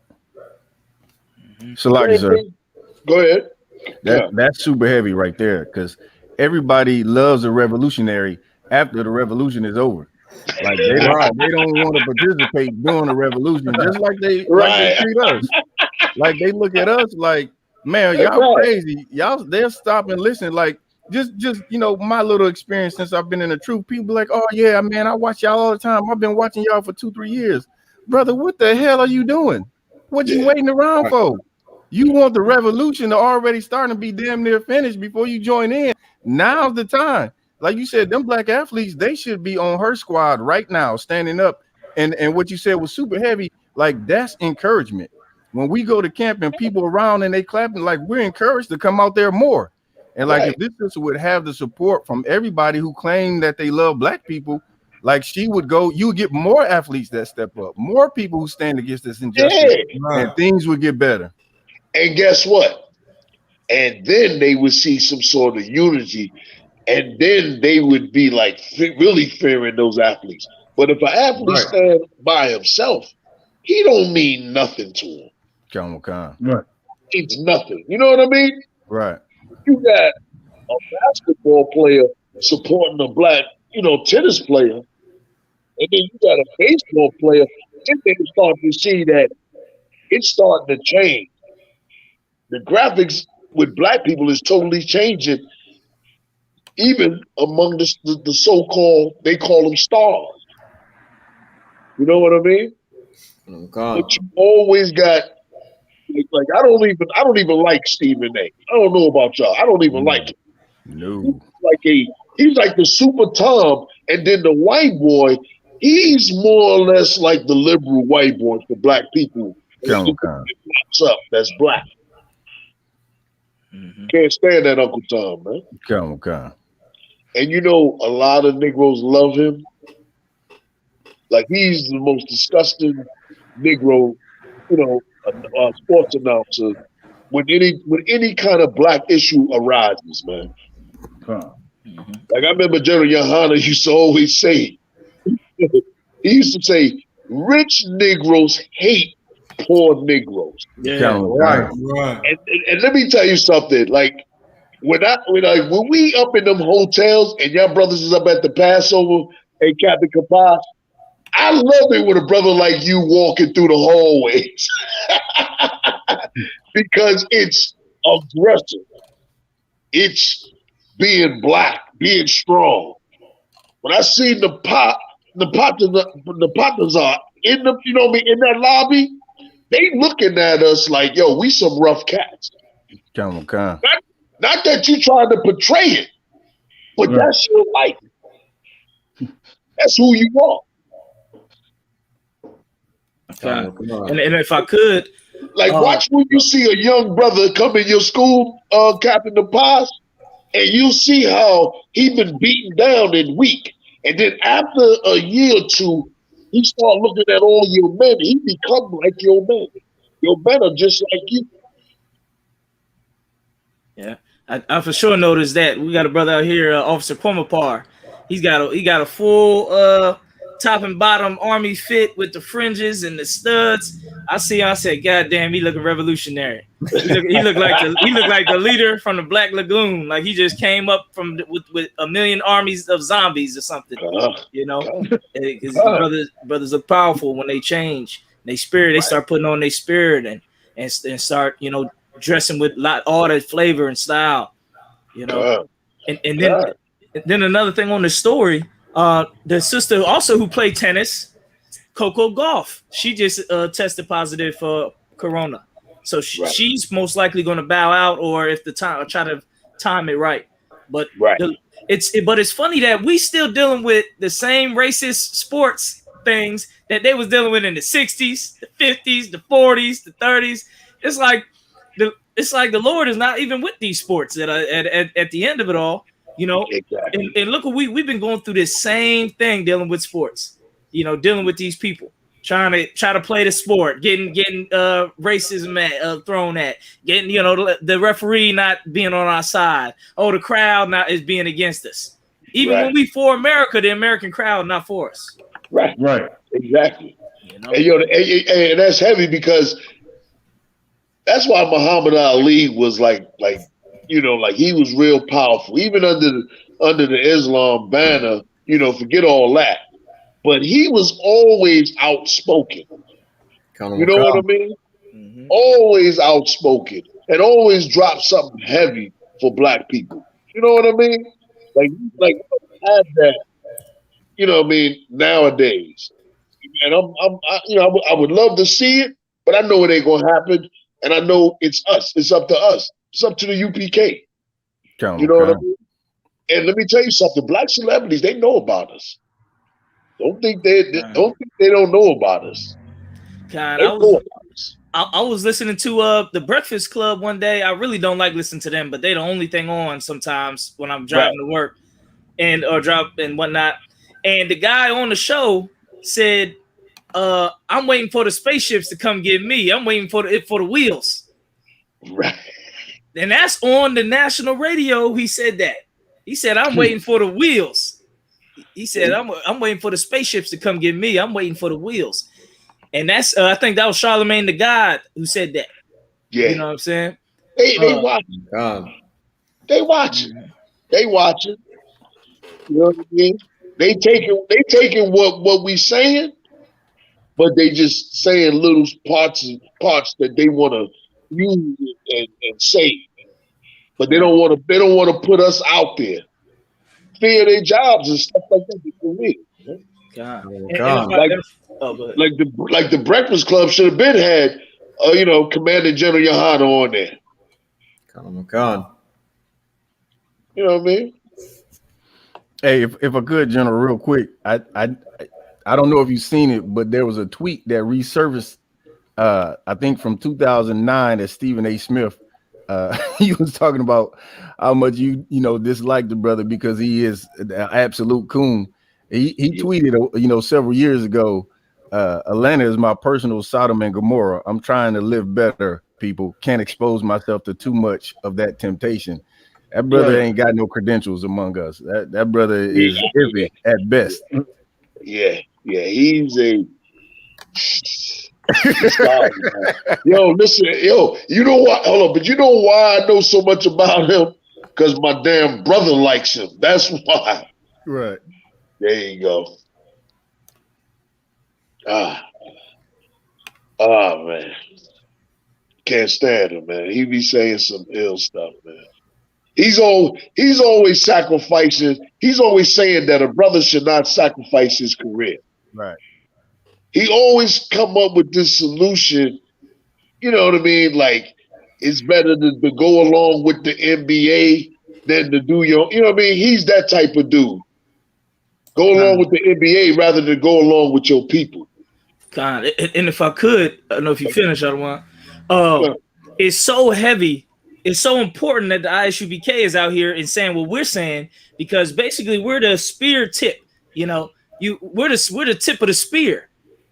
S: So, like, sir,
Q: go ahead.
S: That's super heavy right there, because everybody loves a revolutionary after the revolution is over. Like they don't want to participate during the revolution, just like they treat us. Like they look at us like, man, y'all crazy. Y'all, they'll stop and listen. Like just you know, my little experience since I've been in the truth, people like, oh yeah, man, I watch y'all all the time. I've been watching y'all for 2-3 years. Brother, what the hell are you doing? What you waiting around for? You want the revolution to already starting to be damn near finished before you join in. Now's the time. Like you said, them black athletes, they should be on her squad right now, standing up. And what you said was super heavy. Like, that's encouragement. When we go to camp and people around and they clapping, like, we're encouraged to come out there more. And like, if this sister would have the support from everybody who claim that they love black people, like she would go, you would get more athletes that step up, more people who stand against this injustice, and things would get better.
Q: And guess what? And then they would see some sort of unity and then they would be like really fearing those athletes. But if an athlete stand by himself, he don't mean nothing to him.
S: Right.
Q: It's nothing. You know what I mean?
S: Right.
Q: You got a basketball player supporting a black, tennis player, and then you got a baseball player, and then you start to see that it's starting to change. The graphics with black people is totally changing, even among the so-called, they call them stars. You know what I mean? But you always got like I don't even like Stephen A. I don't know about y'all. I don't even like him.
S: No.
Q: He's like the super Tom, and then the white boy, he's more or less like the liberal white boy for black people. That's black. Can't stand that Uncle Tom, man. And a lot of Negroes love him. Like he's the most disgusting Negro, sports announcer when any kind of black issue arises, man. Like I remember Gen.YAHANNA used to always say, he used to say, rich Negroes hate poor Negroes.
A: Yeah,
V: right.
Q: And let me tell you something. Like when we up in them hotels and y'all brothers is up at the Passover and Captain Kapas, I love it when a brother like you walking through the hallways because it's aggressive. It's being black, being strong. When I see the partners are in the, in that lobby, they looking at us like, yo, we some rough cats. Not that you trying to portray it, but that's your life. That's who you are.
A: And if I could,
Q: watch when you see a young brother come in your school, Captain the Paz, and you see how he been beaten down and weak. And then after a year or two, he start looking at all your men. He become like your men. Your men are just like you.
A: Yeah, I for sure noticed that. We got a brother out here, Officer Quamapar. He got a full top and bottom army fit with the fringes and the studs. I said, God damn, he looking revolutionary. He looked like the leader from the Black Lagoon. Like he just came up with a million armies of zombies or something. Because brothers are powerful when they change. They spirit, they start putting on their spirit and start, dressing with all that flavor and style. And then another thing on the story, the sister also who played tennis, Coco Gauff, she just tested positive for corona, so she's most likely going to bow out, or if try to time it right. But it's funny that we still dealing with the same racist sports things that they was dealing with in the 60s, the 50s, the 40s, the 30s. It's like the Lord is not even with these sports at the end of it all.
Q: Exactly.
A: And look, we've been going through this same thing dealing with sports, dealing with these people trying to play the sport, getting racism thrown at, getting the referee not being on our side. Oh, the crowd not is being against us. Even when we for America, the American crowd not for us.
Q: Right. Exactly. And that's heavy because that's why Muhammad Ali was like he was real powerful, even under the Islam banner. Forget all that, but he was always outspoken. You know what I mean? Mm-hmm. Always outspoken and always drop something heavy for black people. You know what I mean? Like have that. You know what I mean? Nowadays, and I would love to see it, but I know it ain't gonna happen. And I know it's us. It's up to us. It's up to the UPK. You know what I mean? And let me tell you something. Black celebrities, they know about us. Don't think they don't know about us.
A: God, I was listening to the Breakfast Club one day. I really don't like listening to them, but they the only thing on sometimes when I'm driving to work or drop and whatnot. And the guy on the show said, I'm waiting for the spaceships to come get me. I'm waiting for the wheels.
Q: Right.
A: And that's on the national radio. He said that. He said, I'm waiting for the wheels. He said, I'm waiting for the spaceships to come get me. I'm waiting for the wheels. And that's I think that was Charlemagne the God who said that.
Q: Yeah.
A: You know what I'm saying?
Q: They watching. They watching. They watching. You know what I mean? They taking what we saying, but they just saying little parts that they want to use and say. But they don't want to put us out there. Fear their jobs and stuff like that for me.
A: God.
Q: Like the Breakfast Club should have been had, Commander General Yohanna on there. You know what I mean?
S: Hey, if I could, General, real quick, I don't know if you've seen it, but there was a tweet that resurfaced, I think from 2009 that Stephen A. Smith, he was talking about how much you dislike the brother because he is an absolute coon. He tweeted, several years ago, Atlanta is my personal Sodom and Gomorrah. I'm trying to live better, people. Can't expose myself to too much of that temptation. That brother ain't got no credentials among us. That brother is iffy at best.
Q: Yeah, he's a sorry, yo, listen, you know what? Hold on, but you know why I know so much about him? Because my damn brother likes him. That's why.
S: Right.
Q: There you go. Man. Can't stand him, man. He be saying some ill stuff, man. He's always sacrificing. He's always saying that a brother should not sacrifice his career.
S: Right.
Q: He always come up with this solution. You know what I mean? Like it's better to go along with the NBA than to do you know what I mean? He's that type of dude. Go along with the NBA rather than go along with your people.
A: God, and if I could, I don't know if you finish, I don't want. It's so heavy. It's so important that the ISUPK is out here and saying what we're saying because basically we're the spear tip. We're the tip of the spear.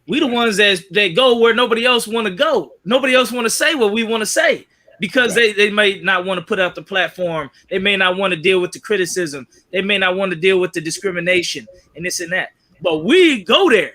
A: We the ones that go where nobody else want to go. Nobody else want to say what we want to say because they may not want to put out the platform. They may not want to deal with the criticism. They may not want to deal with the discrimination and this and that. But we go there,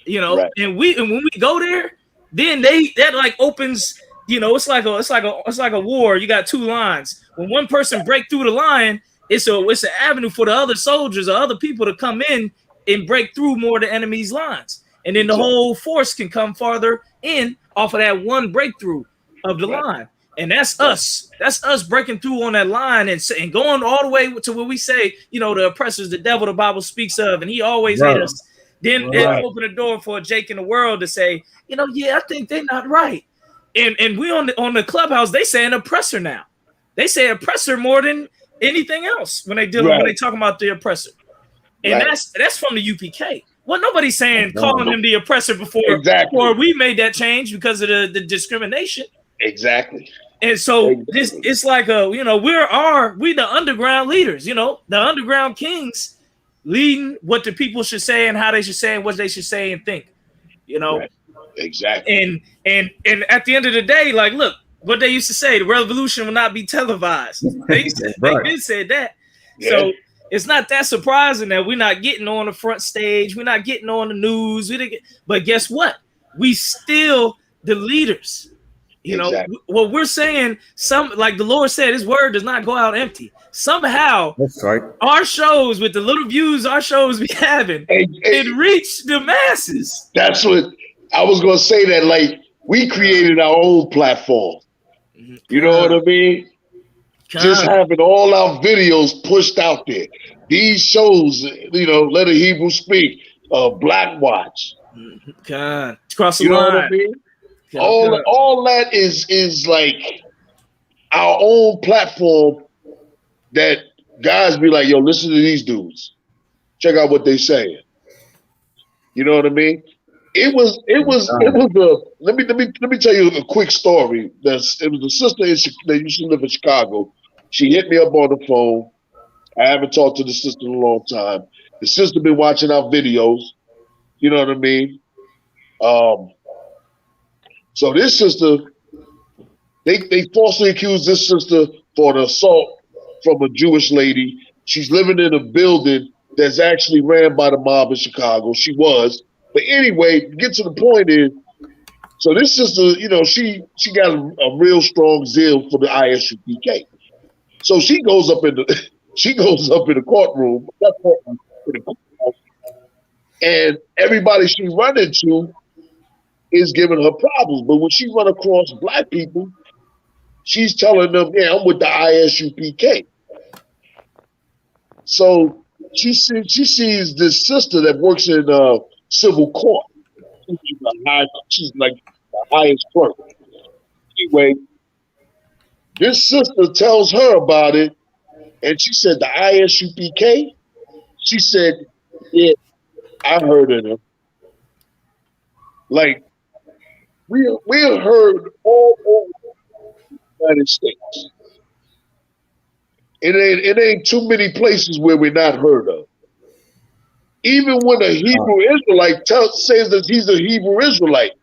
A: and when we go there, then that like opens. It's like a war. You got two lines. When one person break through the line, it's an avenue for the other soldiers or other people to come in and break through more of the enemy's lines. And then the whole force can come farther in off of that one breakthrough of the line. And that's us. That's us breaking through on that line and going all the way to where we say, the oppressors, the devil the Bible speaks of, and he always hate us. Then open the door for Jake in the world to say, I think they're not right. And we on the clubhouse, they say an oppressor now. They say oppressor more than anything else when they talking about the oppressor. And that's from the UPK. Well, nobody's saying calling him the oppressor before we made that change because of the discrimination.
Q: Exactly.
A: And so it's like we the underground leaders, the underground kings leading what the people should say and how they should say and what they should say and think.
Q: Exactly.
A: And at the end of the day, like, look, what they used to say, the revolution will not be televised. They did say that. Yeah. So it's not that surprising that we're not getting on the front stage. We're not getting on the news. But guess what? We still the leaders. What we're saying, like the Lord said, his word does not go out empty. Somehow,
B: that's right.
A: Our shows with the little views our shows be having, it reached the masses.
Q: That's what I was going to say, that like we created our own platform. You know what I mean? Just having all our videos pushed out there. These shows, Let a Hebrew Speak, Black Watch.
A: God, cross the
Q: line.
A: What
Q: I mean? All that is like our own platform that guys be like, yo, listen to these dudes. Check out what they saying. You know what I mean? It was let me tell you a quick story. It was a sister that used to live in Chicago. She hit me up on the phone. I haven't talked to the sister in a long time. The sister been watching our videos. You know what I mean? So this sister, they falsely accused this sister for an assault from a Jewish lady She's living in a building that's actually ran by the mob in Chicago. She was. But anyway, to get to the point is, so this sister, you know, she got a real strong zeal for the ISUPK. So she goes up in the she goes up in the courtroom, not courtroom, in the courthouse, and everybody she run into is giving her problems. But when she run across black people, she's telling them, "Yeah, I'm with the ISUPK." So she sees this sister that works in civil court. She's like the highest clerk. Anyway, this sister tells her about it, and she said the ISUPK. She said, "Yeah, I heard of them. Like we heard all over the United States. It ain't too many places where we're not heard of. Even when a Hebrew Israelite says that he's a Hebrew Israelite,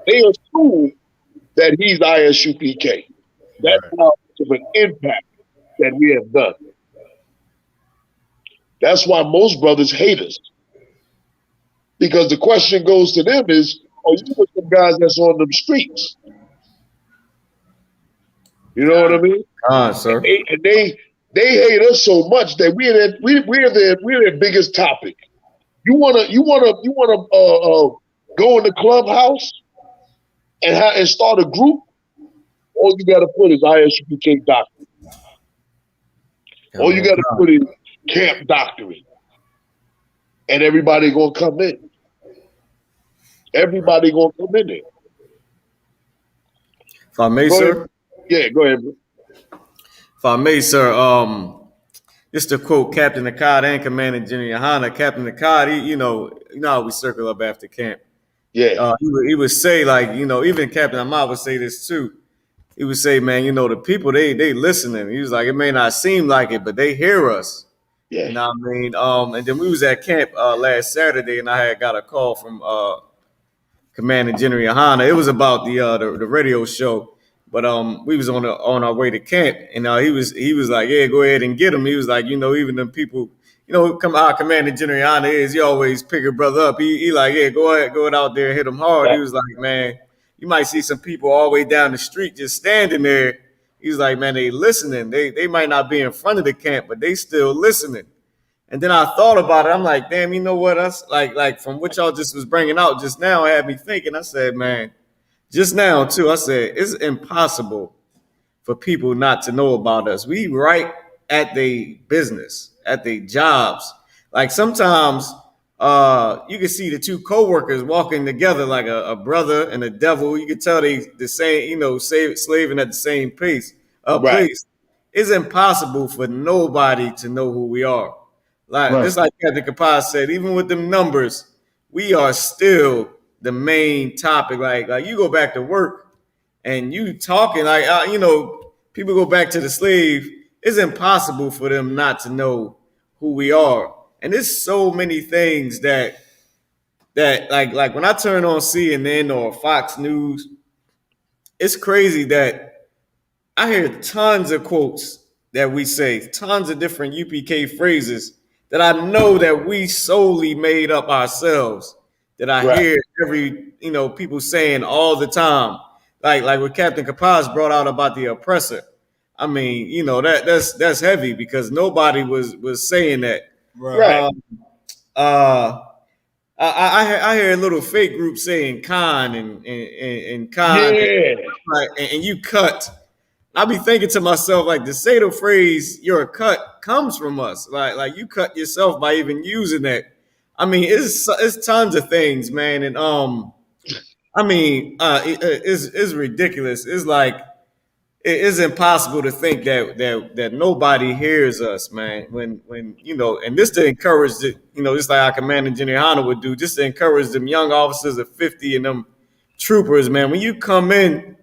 Q: they assume that he's ISUPK. That's how much of an impact that we have done. That's why most brothers hate us. Because the question goes to them is, are you with some guys that's on them streets? You know what I mean?
B: Sir.
Q: And they hate us so much that we're their biggest topic. You wanna go in the clubhouse and start a group? All you gotta put is ISUPK doctrine. All you gotta put is camp doctrine, and everybody gonna come in. Everybody gonna come in there.
B: If I may, sir.
Q: Yeah, go ahead, bro.
B: If I may, sir, just to quote Captain Akkad and Commander Gen.YAHANNA, Captain Akkad, you know how we circle up after camp.
Q: Yeah.
B: He would say, like, you know, even Captain Ahmad would say this too. He would say, man, you know, the people, they listening. He was like, it may not seem like it, but they hear us.
Q: Yeah.
B: You know what I mean? And then we was at camp last Saturday, and I had got a call from Commander Gen.YAHANNA. It was about the radio show. But we was on our way to camp, and he was like, yeah, go ahead and get him. He was like, you know, even them people, you know, our Commander Gen.YAHANNA is, he always pick a brother up. He like, yeah, go ahead out there and hit him hard. He was like, man, you might see some people all the way down the street just standing there. He's like, man, they listening. They might not be in front of the camp, but they still listening. And then I thought about it. I'm like, damn, you know what? Us like from what y'all just was bringing out just now, it had me thinking. I said, man. Just now, too, I said, it's impossible for people not to know about us. We right at the business, at the jobs. Like sometimes you can see the two co-workers walking together like a brother and a devil. You can tell they the same, you know, slaving at the same pace. Place. It's impossible for nobody to know who we are. Like just like Captain Kapaz said, even with them numbers, we are still the main topic. Like you go back to work and you talking like you know, people go back to the slave. It's impossible for them not to know who we are. And there's so many things that like when I turn on CNN or Fox News, it's crazy that I hear tons of quotes that we say, tons of different UPK phrases that I know that we solely made up ourselves, that I hear people saying all the time. Like what Captain Kapaz brought out about the oppressor. I mean, you know, that's heavy because nobody was saying that.
V: Right.
B: I hear a little fake group saying con and con, and you cut. I be thinking to myself, like, to say the phrase "you're a cut" comes from us. Like you cut yourself by even using that. I mean, it's tons of things, man, and I mean, it's ridiculous. It's like it's impossible to think that nobody hears us, man. When you know, and this to encourage the, you know, just like our Commander Gen.YAHANNA would do, just to encourage them young officers of 50 and them troopers, man. When you come in,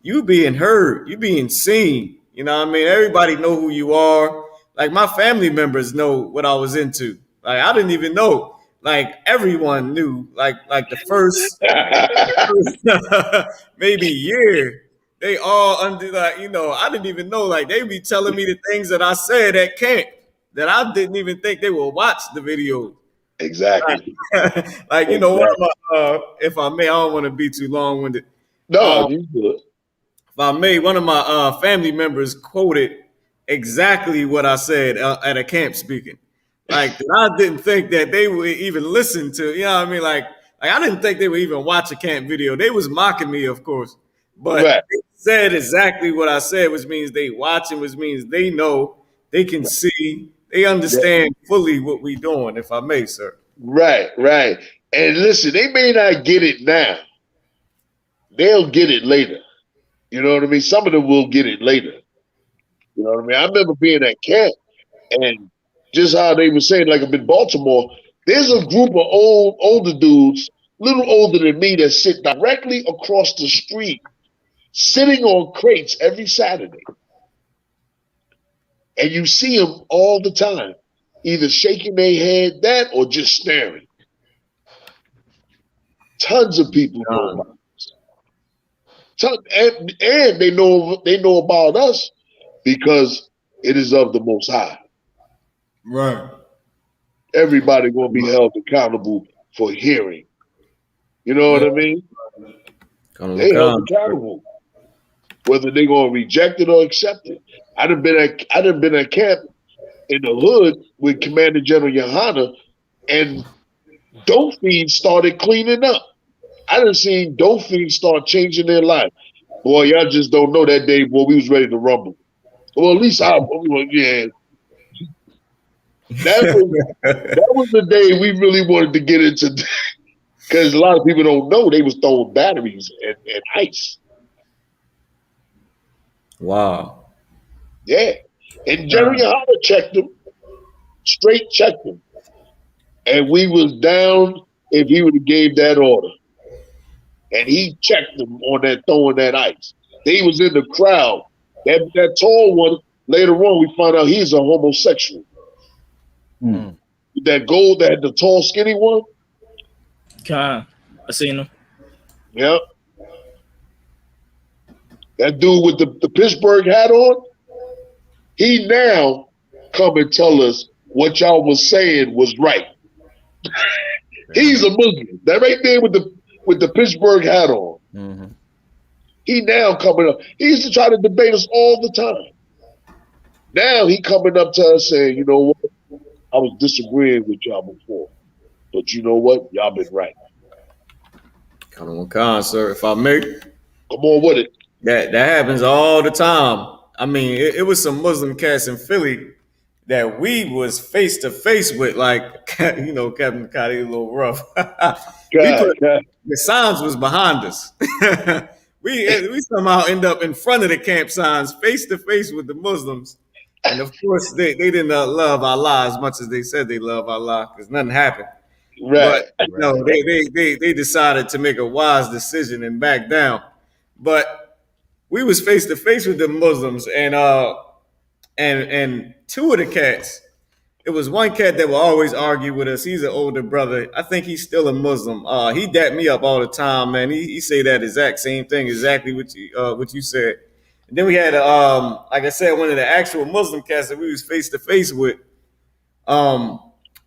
B: you being heard, you being seen. You know what I mean? Everybody know who you are. Like my family members know what I was into. Like I didn't even know. Like everyone knew. Like the first maybe year. They all under like, you know, I didn't even know. Like they be telling me the things that I said at camp. that I didn't even think they would watch the video.
Q: Exactly.
B: Like, you know, one of my, if I may, I don't want to be too long-winded.
Q: No, you good.
B: If I may, one of my family members quoted exactly what I said at a camp speaking. Like, I didn't think that they would even listen to, you know what I mean? Like I didn't think they would even watch a camp video. They was mocking me, of course, but they said exactly what I said, which means they watching, which means they know, they can see, they understand fully what we doing, if I may, sir.
Q: Right. And listen, they may not get it now. They'll get it later. You know what I mean? Some of them will get it later. You know what I mean? I remember being at camp and just how they were saying, like up in Baltimore, there's a group of older dudes, a little older than me, that sit directly across the street, sitting on crates every Saturday. And you see them all the time, either shaking their head that or just staring. Tons of people know about us. And they know about us because it is of the Most High.
V: Right.
Q: Everybody going to be held accountable for hearing. You know what I mean? They held accountable, whether they're going to reject it or accept it. I done been at camp in the hood with Commander General Yahanna, and dope fiends started cleaning up. I done seen dope fiends start changing their life. Boy, y'all just don't know that day, boy, we was ready to rumble. Well, at least yeah. That was the day we really wanted to get into, because a lot of people don't know they was throwing batteries and ice.
B: Wow.
Q: Yeah. And General Yahanna checked them, straight checked them. And we was down if he would have gave that order. And he checked them on that throwing that ice. They was in the crowd. That tall one, later on we found out he's a homosexual. That gold, that had the tall skinny one.
A: I seen him.
Q: Yeah. That dude with the Pittsburgh hat on, he now come and tell us what y'all was saying was right. He's a Muslim. That right there with the Pittsburgh hat on.
S: Mm-hmm.
Q: He now coming up. He used to try to debate us all the time. Now he coming up to us saying, you know what? I was disagreeing with y'all before. But you know what? Y'all been right.
B: Come on, sir. If I may.
Q: Come on with it.
B: That happens all the time. I mean, it was some Muslim cats in Philly that we was face to face with, like, you know, Captain Cotty a little rough. The signs was behind us. we somehow end up in front of the camp signs, face to face with the Muslims. And of course, they didn't love Allah as much as they said they love Allah, because nothing happened.
Q: Right.
B: But no, they decided to make a wise decision and back down. But we was face to face with the Muslims, and two of the cats. It was one cat that will always argue with us. He's an older brother. I think he's still a Muslim. He dapped me up all the time, man. He say that exact same thing, exactly what you said. And then we had, like I said, one of the actual Muslim cats that we was face to face with. I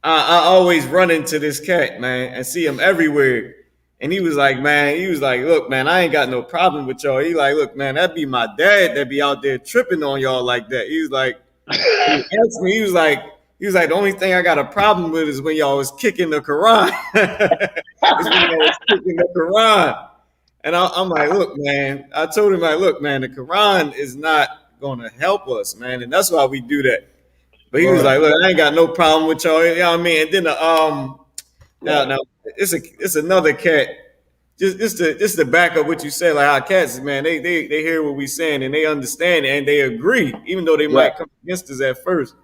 B: always run into this cat, man, and see him everywhere. And he was like, look, man, I ain't got no problem with y'all. He like, look, man, that'd be my dad that be out there tripping on y'all like that. He was like, he asked me, he was like, the only thing I got a problem with is when y'all was kicking the Quran. And I'm like, look, man, I told him, like, look, man, the Quran is not going to help us, man. And that's why we do that. But he was like, look, I ain't got no problem with y'all. You know what I mean? And then now it's another cat. Just to back up what you said, like our cats, man, they hear what we saying and they understand and they agree, even though they might come against us at first.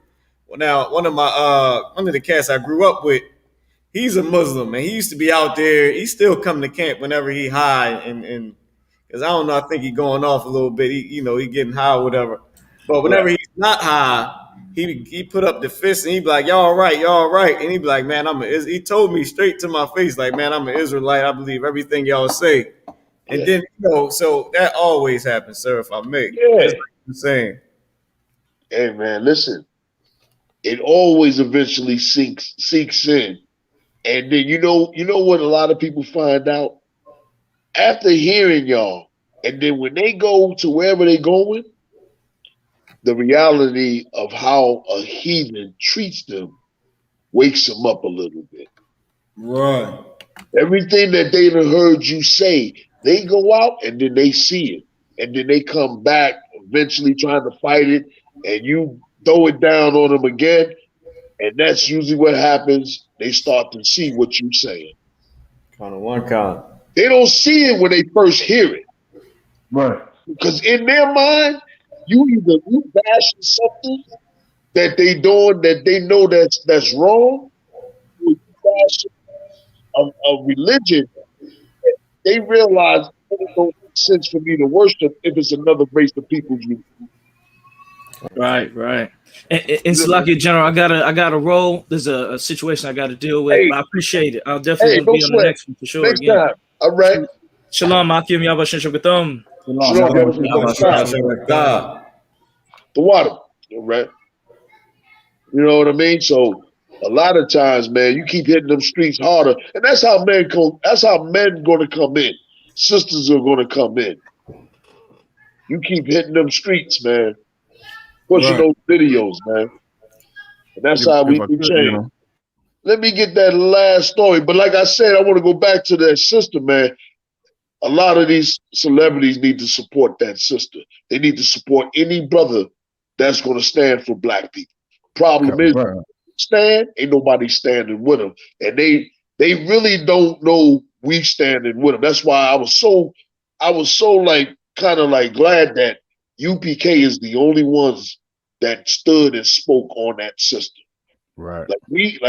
B: Well, now one of the cats I grew up with, he's a Muslim and he used to be out there. He still come to camp whenever he high and because I don't know, I think he going off a little bit. He getting high or whatever. But whenever he's not high, he put up the fist and he be like, y'all right. And he be like, man, he told me straight to my face, like, man, I'm an Israelite. I believe everything y'all say. And then, so that always happens, sir, if I may.
Q: Yeah.
B: That's what I'm saying.
Q: Hey, man, listen. it always eventually seeks in. And then you know what a lot of people find out? After hearing y'all, and then when they go to wherever they're going, the reality of how a heathen treats them wakes them up a little bit.
V: Right.
Q: Everything that they done heard you say, they go out and then they see it. And then they come back eventually trying to fight it, and you throw it down on them again. And that's usually what happens. They start to see what you're saying.
B: Kind of one kind.
Q: They don't see it when they first hear it.
R: Right.
Q: Because in their mind, you bashing something that they doing that they know that's wrong, or you bashing a religion. They realize it don't make sense for me to worship if it's another race of people.
A: Right. And Salaki General, I gotta roll. There's a situation I gotta deal with. But I appreciate it. I'll definitely want to be on the next one for sure.
Q: Next
A: Again.
Q: time. All right.
A: Shalom, Akim Yabashin Shabbatom.
Q: The water. All right. You know what I mean? So a lot of times, man, you keep hitting them streets harder, and that's how men gonna come in. Sisters are gonna come in. You keep hitting them streets, man. Pushing those videos, man. And that's how we can change. Let me get that last story. But like I said, I want to go back to that sister, man. A lot of these celebrities need to support that sister. They need to support any brother that's going to stand for black people. Problem is, ain't nobody standing with them. And they really don't know we standing with them. That's why I was so like kind of like glad that UPK is the only ones that stood and spoke on that sister.
S: Right.
Q: Like we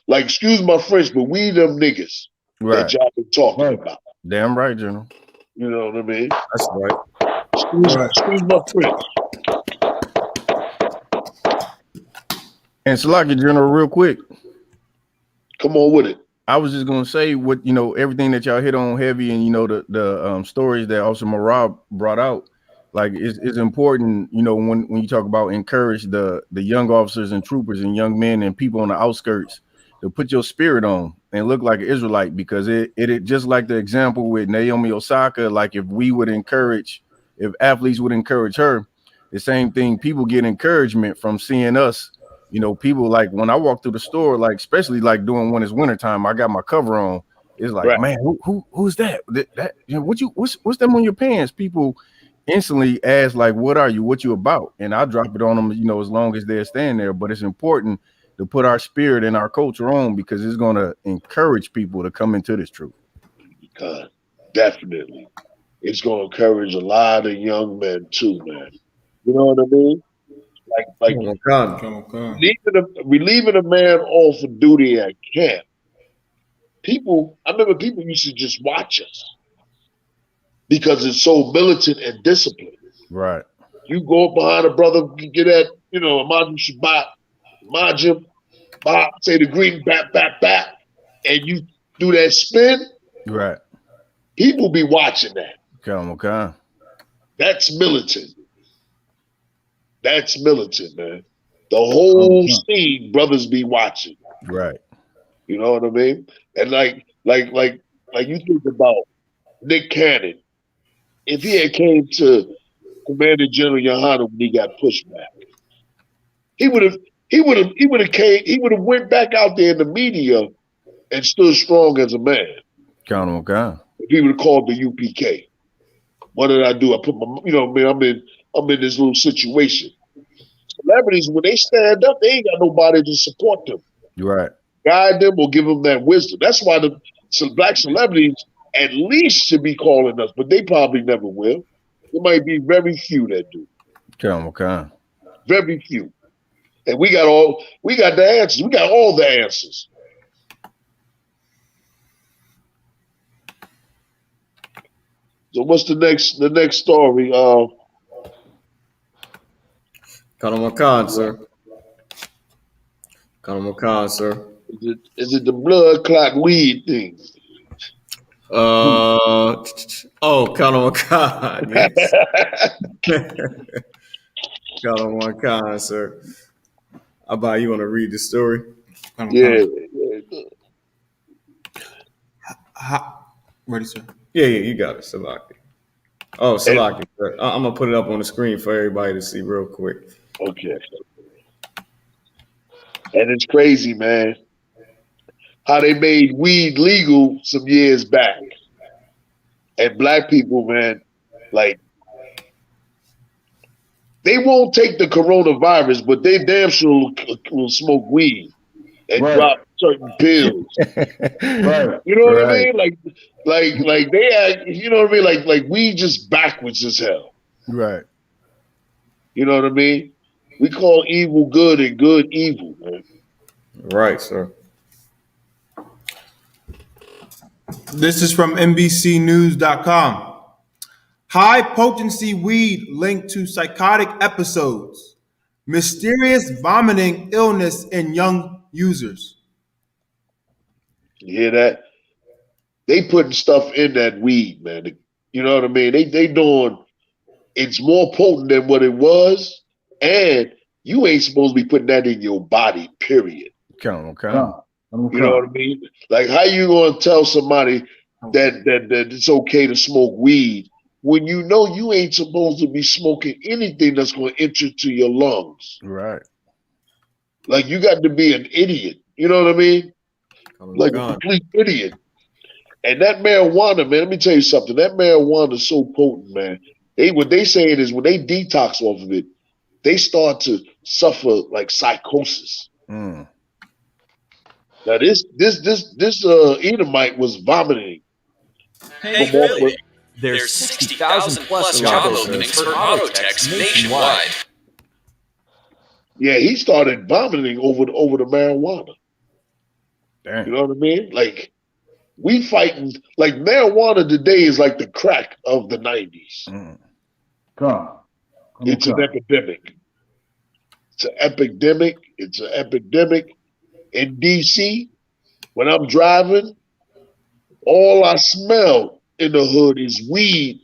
Q: like excuse my French, but we them niggas that y'all been talking about.
S: Damn right, General.
Q: You know what I mean?
B: That's right.
Q: Excuse my French.
S: And Salaki General, real quick.
Q: Come on with it.
S: I was just gonna say what everything that y'all hit on heavy, and the stories that Officer Marab brought out. Like it's important, when you talk about encourage the young officers and troopers and young men and people on the outskirts to put your spirit on and look like an Israelite, because it just like the example with Naomi Osaka, like if athletes would encourage her, the same thing, people get encouragement from seeing us. People like when I walk through the store, like especially like doing when it's wintertime, I got my cover on. It's like, man, who's that? What's them on your pants? People instantly ask like, what are you? What you about? And I drop it on them, as long as they're staying there. But it's important to put our spirit and our culture on, because it's going to encourage people to come into this truth.
Q: Definitely. It's going to encourage a lot of young men too, man. You know what I mean? Like relieving a man off of duty at camp. I remember people used to just watch us because it's so militant and disciplined.
S: Right.
Q: You go up behind a brother, you get that, Imagine Shabbat, Imagine, say the green, bat, and you do that spin.
S: Right.
Q: People be watching that.
S: Okay.
Q: That's militant. That's militant, man. The whole scene, brothers be watching.
S: Right.
Q: You know what I mean? And like you think about Nick Cannon. If he had came to Commander General Yohanna when he got pushed back, he would have went back out there in the media and stood strong as a man.
S: Count on God.
Q: If he would have called the UPK. What did I do? I put my, I'm in this little situation. Celebrities, when they stand up, they ain't got nobody to support them.
S: Right.
Q: Guide them or give them that wisdom. That's why the black celebrities at least should be calling us, but they probably never will. There might be very few that do.
S: Okay.
Q: Very few. And we got the answers. We got all the answers. So what's the next story?
B: Khan, sir. Khan, sir.
Q: Is it the blood clot weed thing?
B: Khan, yes. Khan, sir. About you want to read the story?
Q: Yeah.
V: Ready, sir?
B: Yeah, you got it, Salaki. Oh, Salaki. I'm gonna put it up on the screen for everybody to see real quick.
Q: Okay. And it's crazy, man, how they made weed legal some years back. And black people, man, like, they won't take the coronavirus, but they damn sure will smoke weed and drop certain pills.
R: Right.
Q: You know what I mean? Like they act, you know what I mean? Like we just backwards as hell.
S: Right.
Q: You know what I mean? We call evil good and good evil, man.
B: Right, sir.
V: This is from NBCnews.com. High potency weed linked to psychotic episodes. Mysterious vomiting illness in young users.
Q: You hear that? They putting stuff in that weed, man. You know what I mean? They doing, it's more potent than what it was, and you ain't supposed to be putting that in your body, period.
S: Come.
Q: You know what I mean? Like, how you gonna tell somebody that it's okay to smoke weed when you know you ain't supposed to be smoking anything that's gonna enter to your lungs?
S: Right.
Q: Like, you got to be an idiot. You know what I mean? Like a complete idiot. And that marijuana, man, let me tell you something. That marijuana is so potent, man. What they saying is when they detox off of it, they start to suffer like psychosis.
S: Mm.
Q: Now this Edomite was vomiting.
E: Hey, Billy, there's 60,000 plus job openings for auto techs nationwide.
Q: Yeah, he started vomiting over the marijuana.
S: Damn.
Q: You know what I mean? Like, we fighting, like, marijuana today is like the crack of the 90s.
S: Mm.
Q: It's an epidemic. It's an epidemic. It's an epidemic. In D.C., when I'm driving, all I smell in the hood is weed.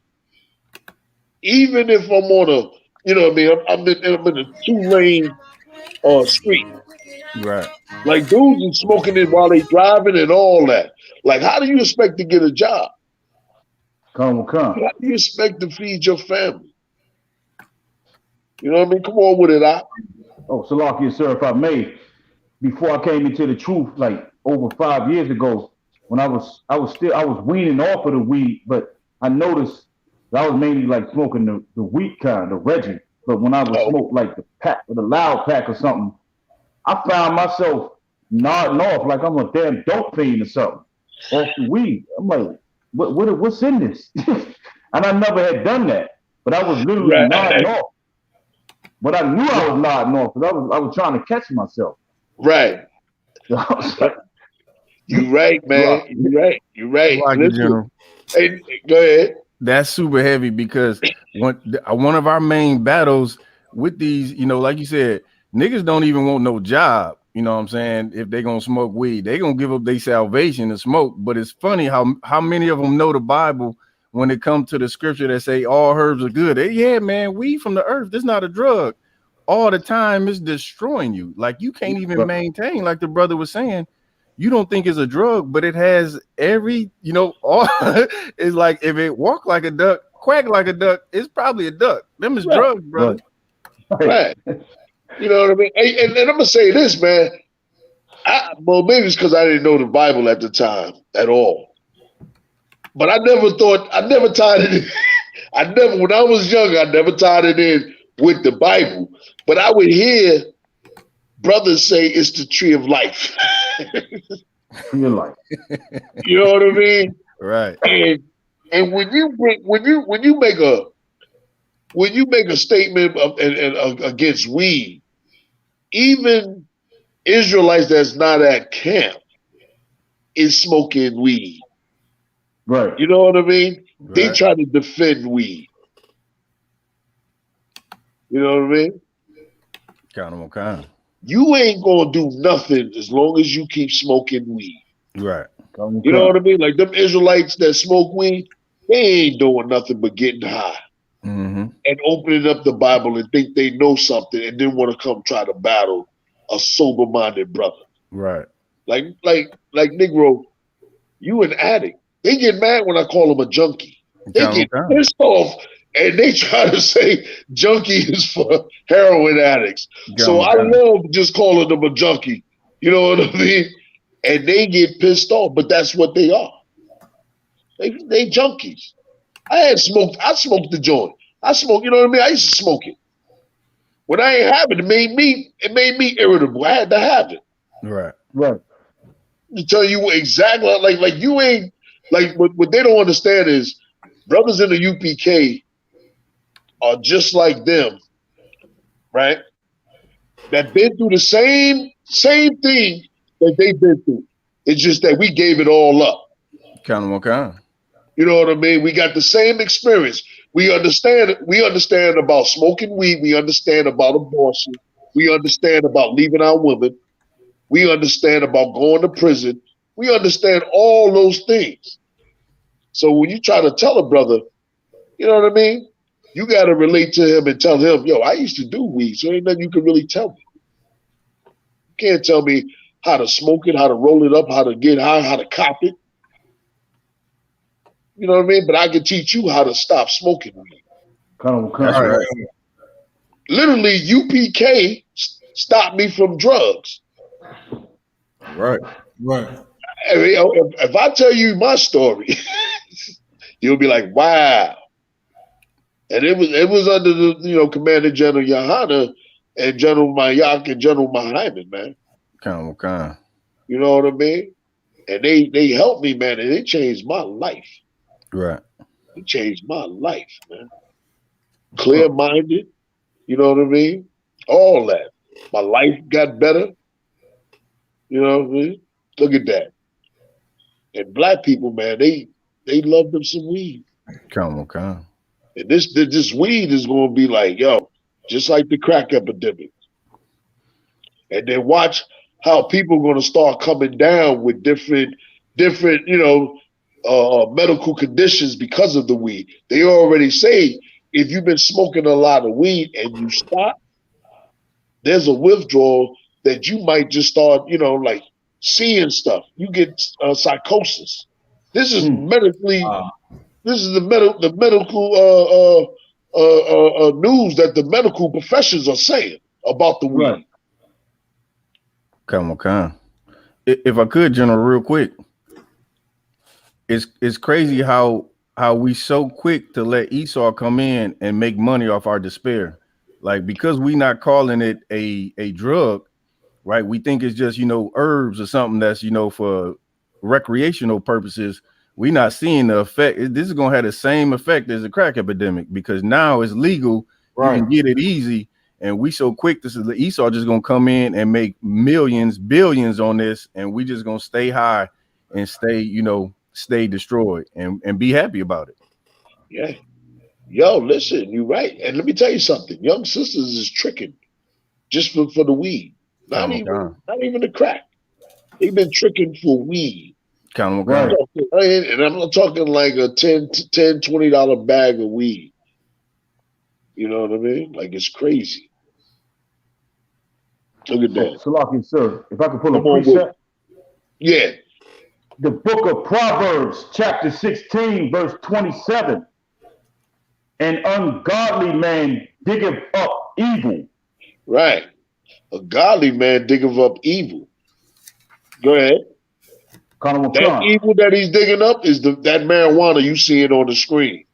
Q: Even if I'm on a, you know what I mean, I'm in a 2-lane street.
S: Right.
Q: Like, dudes are smoking it while they driving and all that. Like, how do you expect to get a job? How do you expect to feed your family? You know what I mean? Come on with it,
R: Oh, Salakia, sir, if I may, before I came into the truth, like over 5 years ago, when I was weaning off of the weed, but I noticed that I was mainly like smoking the wheat kind, the Reggie. But when I would smoke like the pack or the loud pack or something, I found myself nodding off like I'm a damn dope fiend or something off the weed. I'm like, what's in this? And I never had done that, but I was literally nodding off. But I knew I was nodding off because I was trying to catch myself.
Q: Right. You right, man. You right.
S: General.
Q: Hey, go ahead.
S: That's super heavy because one of our main battles with these, you know, like you said, niggas don't even want no job. You know what I'm saying? If they're gonna smoke weed, they gonna give up their salvation to smoke. But it's funny how many of them know the Bible when it comes to the scripture that say all herbs are good. Yeah, man, weed from the earth. This is not a drug. All the time it's destroying you. Like, you can't even maintain, like the brother was saying. You don't think it's a drug, but it has every, you know, all it's like if it walk like a duck, quack like a duck, it's probably a duck. Them is drugs, brother.
Q: Right. You know what I mean? And I'm gonna say this, man. Well, maybe it's because I didn't know the Bible at the time at all. But I never tied it in. When I was young, I never tied it in with the Bible. But I would hear brothers say it's the tree of life.
R: Your life.
Q: You know what I mean?
S: Right.
Q: And when you make a statement against weed, even Israelites that's not at camp is smoking weed.
R: Right.
Q: You know what I mean?
S: Right.
Q: They try to defend weed. You know what I mean?
S: Kind.
Q: You ain't gonna do nothing as long as you keep smoking weed.
S: Right.
Q: You know what I mean? Like them Israelites that smoke weed, they ain't doing nothing but getting high and opening up the Bible and think they know something and then want to come try to battle a sober-minded brother.
S: Right.
Q: Like Negro, you an addict. They get mad when I call them a junkie. They get pissed off and they try to say junkie is for heroin addicts. So I love just calling them a junkie. You know what I mean? And they get pissed off, but that's what they are. They junkies. I smoked the joint. I smoked, you know what I mean? I used to smoke it. When I ain't have it, it made me irritable. I had to have it.
S: Right.
R: Right.
Q: To tell you exactly like you ain't like what they don't understand is brothers in the UPK are just like them, right? That been through the same thing that they've been through. It's just that we gave it all up.
S: Kind.
Q: You know what I mean? We got the same experience. We understand about smoking weed. We understand about abortion. We understand about leaving our women. We understand about going to prison. We understand all those things. So when you try to tell a brother, you know what I mean? You got to relate to him and tell him, yo, I used to do weed, so ain't nothing you can really tell me. You can't tell me how to smoke it, how to roll it up, how to get high, how to cop it. You know what I mean? But I can teach you how to stop smoking weed.
R: That's right.
Q: Literally, UPK stopped me from drugs.
S: Right.
Q: If I tell you my story, you'll be like, wow. And it was under the Commander General Yahanna and General Mayak and General Muhammad, man.
S: Kind.
Q: You know what I mean? And they helped me, man, and it changed my life.
S: Right.
Q: It changed my life, man. Clear-minded, you know what I mean? All that. My life got better. You know what I mean? Look at that. And black people, man, they love them some weed.
S: Kind.
Q: And this weed is going to be like, yo, just like the crack epidemic. And then watch how people are going to start coming down with different, medical conditions because of the weed. They already say if you've been smoking a lot of weed and you stop, there's a withdrawal that you might just start, like seeing stuff. You get psychosis. This is medically. This is the medical news that the medical professions are saying about the weed.
S: Kind. If I could, General, real quick, it's crazy how we so quick to let Esau come in and make money off our despair, like because we not calling it a drug, right? We think it's just herbs or something that's for recreational purposes. We not seeing the effect. This is gonna have the same effect as the crack epidemic because now it's legal. Right. You can get it easy, and we so quick. This is the Esau just gonna come in and make millions, billions on this, and we just gonna stay high and stay destroyed and be happy about it.
Q: Yeah. Yo, listen, you're right. And let me tell you something. Young sisters is tricking just for the weed. Not even the crack. They've been tricking for weed.
S: Right.
Q: And I'm not talking like a $10-$20 bag of weed. You know what I mean? Like it's crazy. Look at that.
R: Salaki, sir, if I could pull a precept.
Q: Yeah.
R: The book of Proverbs, chapter 16, verse 27. An ungodly man diggeth up evil.
Q: Right. A godly man diggeth up evil. Go ahead. That evil that he's digging up is that marijuana you see it on the screen.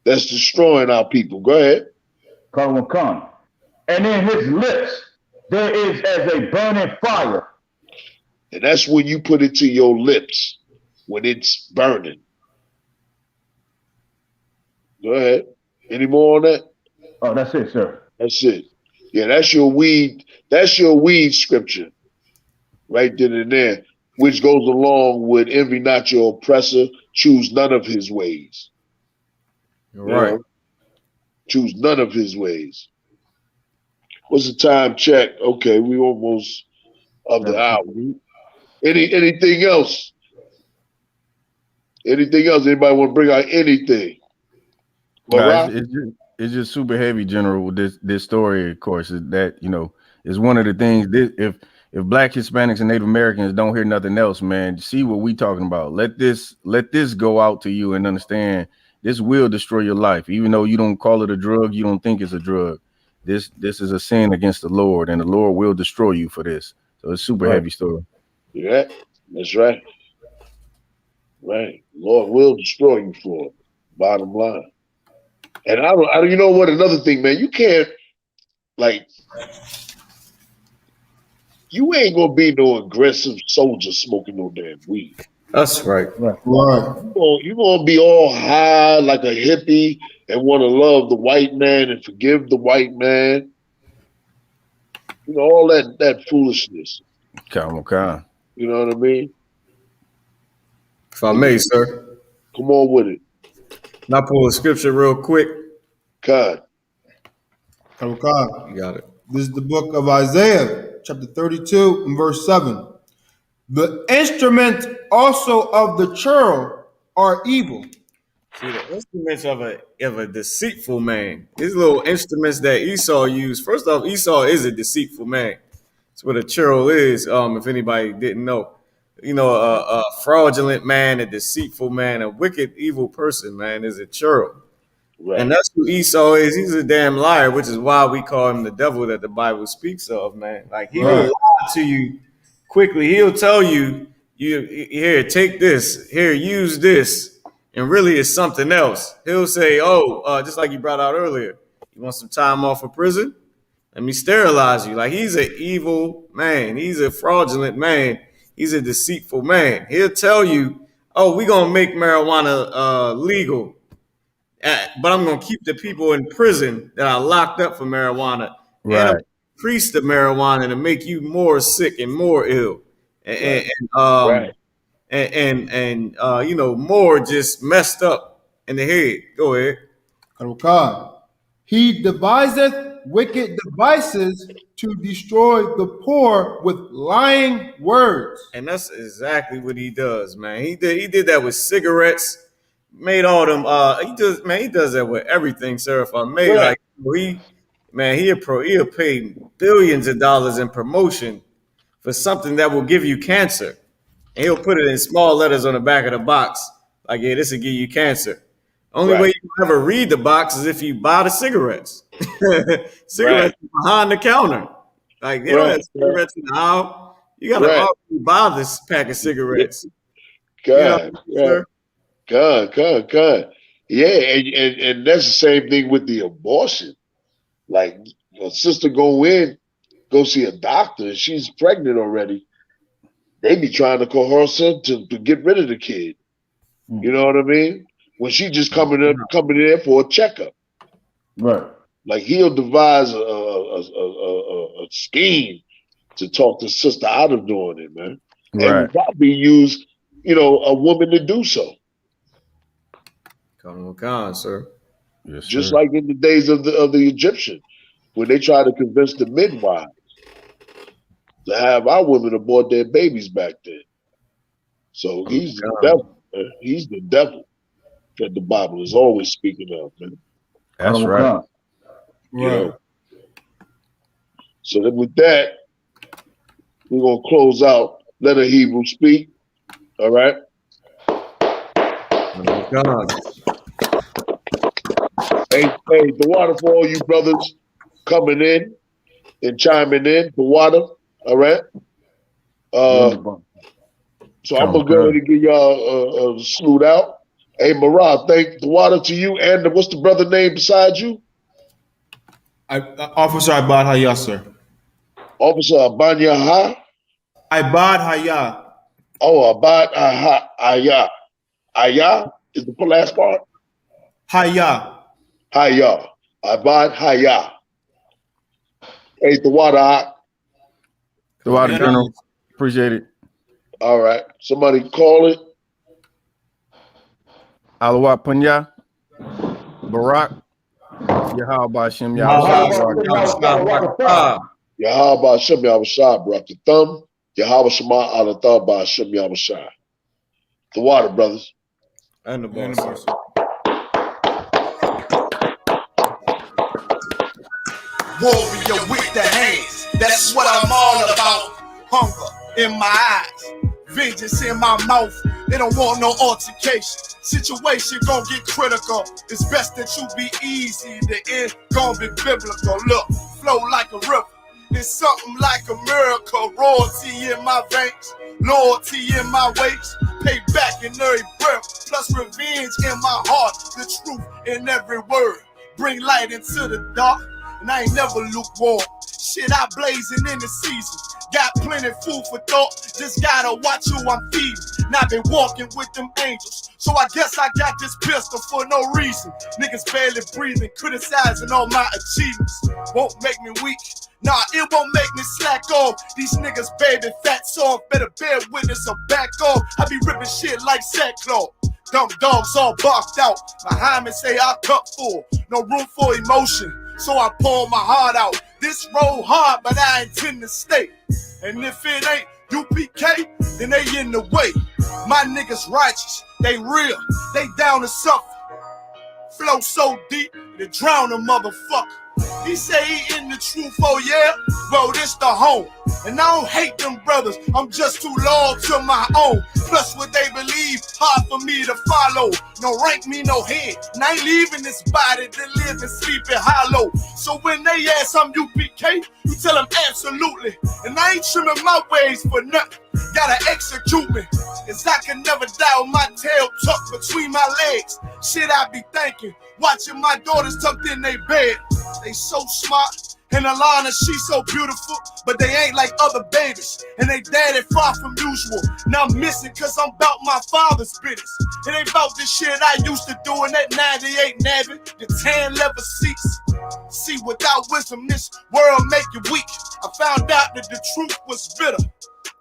Q: That's destroying our people. Go ahead.
R: And in his lips there is as a burning fire.
Q: And that's when you put it to your lips, when it's burning. Go ahead. Any more on that?
R: Oh, that's it, sir.
Q: That's it. Yeah, that's your weed. That's your weed scripture. Right then and there. Which goes along with envy not your oppressor, choose none of his ways.
S: Right.
Q: Choose none of his ways. What's the time check? Okay, we almost of the hour. Anything else? Anything else? Anybody want to bring out anything?
S: It's just super heavy, General, with this story, of course, is that, It's one of the things that if Black, Hispanics, and Native Americans don't hear nothing else, man, see what we talking about. Let this go out to you and understand this will destroy your life. Even though you don't call it a drug, you don't think it's a drug. This is a sin against the Lord, and the Lord will destroy you for this. So it's super heavy story.
Q: Yeah, that's right. Right. Lord will destroy you for it. Bottom line. And I don't, you know what? Another thing, man, you can't, like, you ain't gonna be no aggressive soldier smoking no damn weed.
B: That's right.
V: Right.
Q: You gonna be all high like a hippie and want to love the white man and forgive the white man. You know, all that foolishness.
S: Come on.
Q: You know what I mean?
B: If I may, sir.
Q: Come on with it.
B: Can I pull a scripture real quick?
Q: God.
B: You got it.
V: This is the book of Isaiah, chapter 32 and verse 7. The instruments also of the churl are evil.
B: See, the instruments of a deceitful man. These little instruments that Esau used. First off, Esau is a deceitful man. That's what a churl is, if anybody didn't know. You know, a fraudulent man, a deceitful man, a wicked, evil person, man, is a churl. Right. And that's who Esau is. He's a damn liar, which is why we call him the devil that the Bible speaks of, man. Like, he will lie to you quickly. He'll tell you, here, take this, here, use this, and really it's something else. He'll say, just like you brought out earlier, you want some time off of prison? Let me sterilize you. Like, he's an evil man. He's a fraudulent man. He's a deceitful man. He'll tell you, we're going to make marijuana legal. But I'm going to keep the people in prison that are locked up for marijuana.
S: Right.
B: And increase the marijuana to make you more sick and more ill. And you know, more just messed up in the head. Go ahead.
V: He deviseth wicked devices to destroy the poor with lying words.
B: And that's exactly what he does, man. He did that with cigarettes. Made all them. He does that with everything, sir. If I may, like he'll pay billions of dollars in promotion for something that will give you cancer, and he'll put it in small letters on the back of the box, like, yeah, this will give you cancer. Only way you can ever read the box is if you buy the cigarettes. Cigarettes behind the counter, like they don't have cigarettes in the aisle. You gotta already buy this pack of cigarettes.
Q: God. Yeah, and that's the same thing with the abortion. Like, a sister go see a doctor, and she's pregnant already. They be trying to coerce her to get rid of the kid. You know what I mean? When she just coming in for a checkup.
V: Right.
Q: Like, he'll devise a scheme to talk the sister out of doing it, man. And will probably use, a woman to do so.
B: Come on, sir.
S: Yes,
Q: just like in the days of the Egyptian, when they tried to convince the midwives to have our women abort their babies back then. So he's the devil, man. He's the devil that the Bible is always speaking of, man.
S: That's right.
Q: You know? So then with that, we're going to close out. Let a Hebrew speak. All right?
B: God.
Q: Hey, the water for all you brothers coming in and chiming in. The water, all right? So I'm going to go ahead and give y'all a salute out. Hey, Marah, thank the water to you. And what's the brother name beside you?
V: Officer Ibad Hayah, sir.
Q: Officer Abanya Ha?
V: Ibad Hayah.
Q: Oh, Abad Hayah. Hayah is the last part?
V: Hayah.
Q: Hayah. Abad Hayah. Hey, the water.
S: The water, Colonel. Appreciate it.
Q: All right. Somebody call it.
S: Alawat Punya. Barak. Yahweh Hashem Yahweh.
Q: Yahweh Hashem Yahweh brought the thumb. Yahweh Shema ala thumb Hashem Yahweh. The water, brothers.
B: And the boss.
D: Warrior with the hands.
H: That's what I'm all about. Hunger in my eyes, vengeance in my mouth. They don't want no altercation. Situation gon' get critical. It's best that you be easy. The end gon' be biblical. Look, flow like a river. It's something like a miracle. Royalty in my veins, loyalty in my ways. Pay back in every breath, plus revenge in my heart. The truth in every word. Bring light into the dark, and I ain't never lukewarm. Shit, I blazing in the season. Got plenty food for thought, just gotta watch who I'm feeding. Now been walking with them angels, so I guess I got this pistol for no reason. Niggas barely breathing, criticizing all my achievements. Won't make me weak, nah, it won't make me slack off. These niggas baby fat soft, better bear witness or back off. I be ripping shit like sackcloth. Dumb dogs all barked out. Behind me say I cup full, no room for emotion, so I pour my heart out. This road hard, but I intend to stay. And if it ain't UPK, then they in the way. My niggas righteous, they real, they down to suffer. Flow so deep, they drown a motherfucker. He say he in the truth, oh yeah? Bro, this the home. And I don't hate them brothers, I'm just too loyal to my own. Plus what they believe, hard for me to follow. No rank me, no head, and I ain't leaving this body to live and sleep in hollow. So when they ask I'm UPK, you tell them absolutely. And I ain't trimming my ways for nothing, gotta execute me. Cause I can never die with my tail tucked between my legs. Shit I be thinking, watching my daughters tucked in their bed. They so smart, and Alana, she so beautiful, but they ain't like other babies, and they daddy far from usual. Now I'm missing cause I'm about my father's business. It ain't about the shit I used to do in that 98 Navy, the tan leather seats. See, without wisdom, this world make you weak. I found out that the truth was bitter,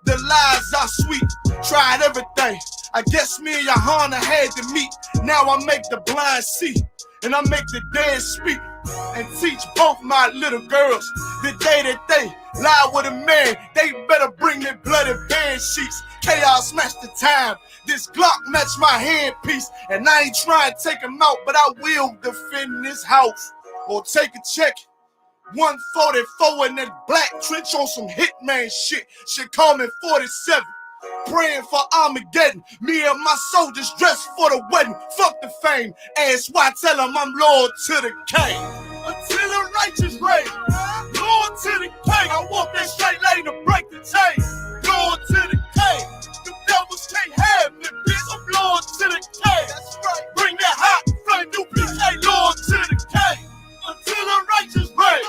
H: the lies are sweet. Tried everything, I guess me and Yahanna had to meet. Now I make the blind see, and I make the dead speak. And teach both my little girls the day that they lie with a man, they better bring their bloody bed sheets. Chaos match the time, this Glock match my handpiece. And I ain't trying to take him out, but I will defend this house. Or take a check, 144 in that black trench on some hitman shit. Shit call me 47. Praying for Armageddon. Me and my soldiers dressed for the wedding. Fuck the fame. Ask why, tell them I'm loyal to the king. Until the righteous reign. Loyal to the king. I walk that straight lane to break the chain. Loyal to the king. The devils can't have me, bitch. I'm loyal to the king. That's right. Bring that hot flame, UPK. Loyal to the king. Until the righteous reign.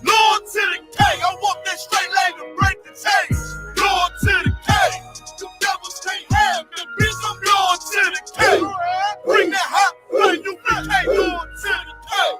H: Loyal to the king. I walk that straight lane to break the chain. Loyal to the king. The devils can't have me, bitch. I'm loyal to the king. Bring that hot flame, UPK. Loyal to the king.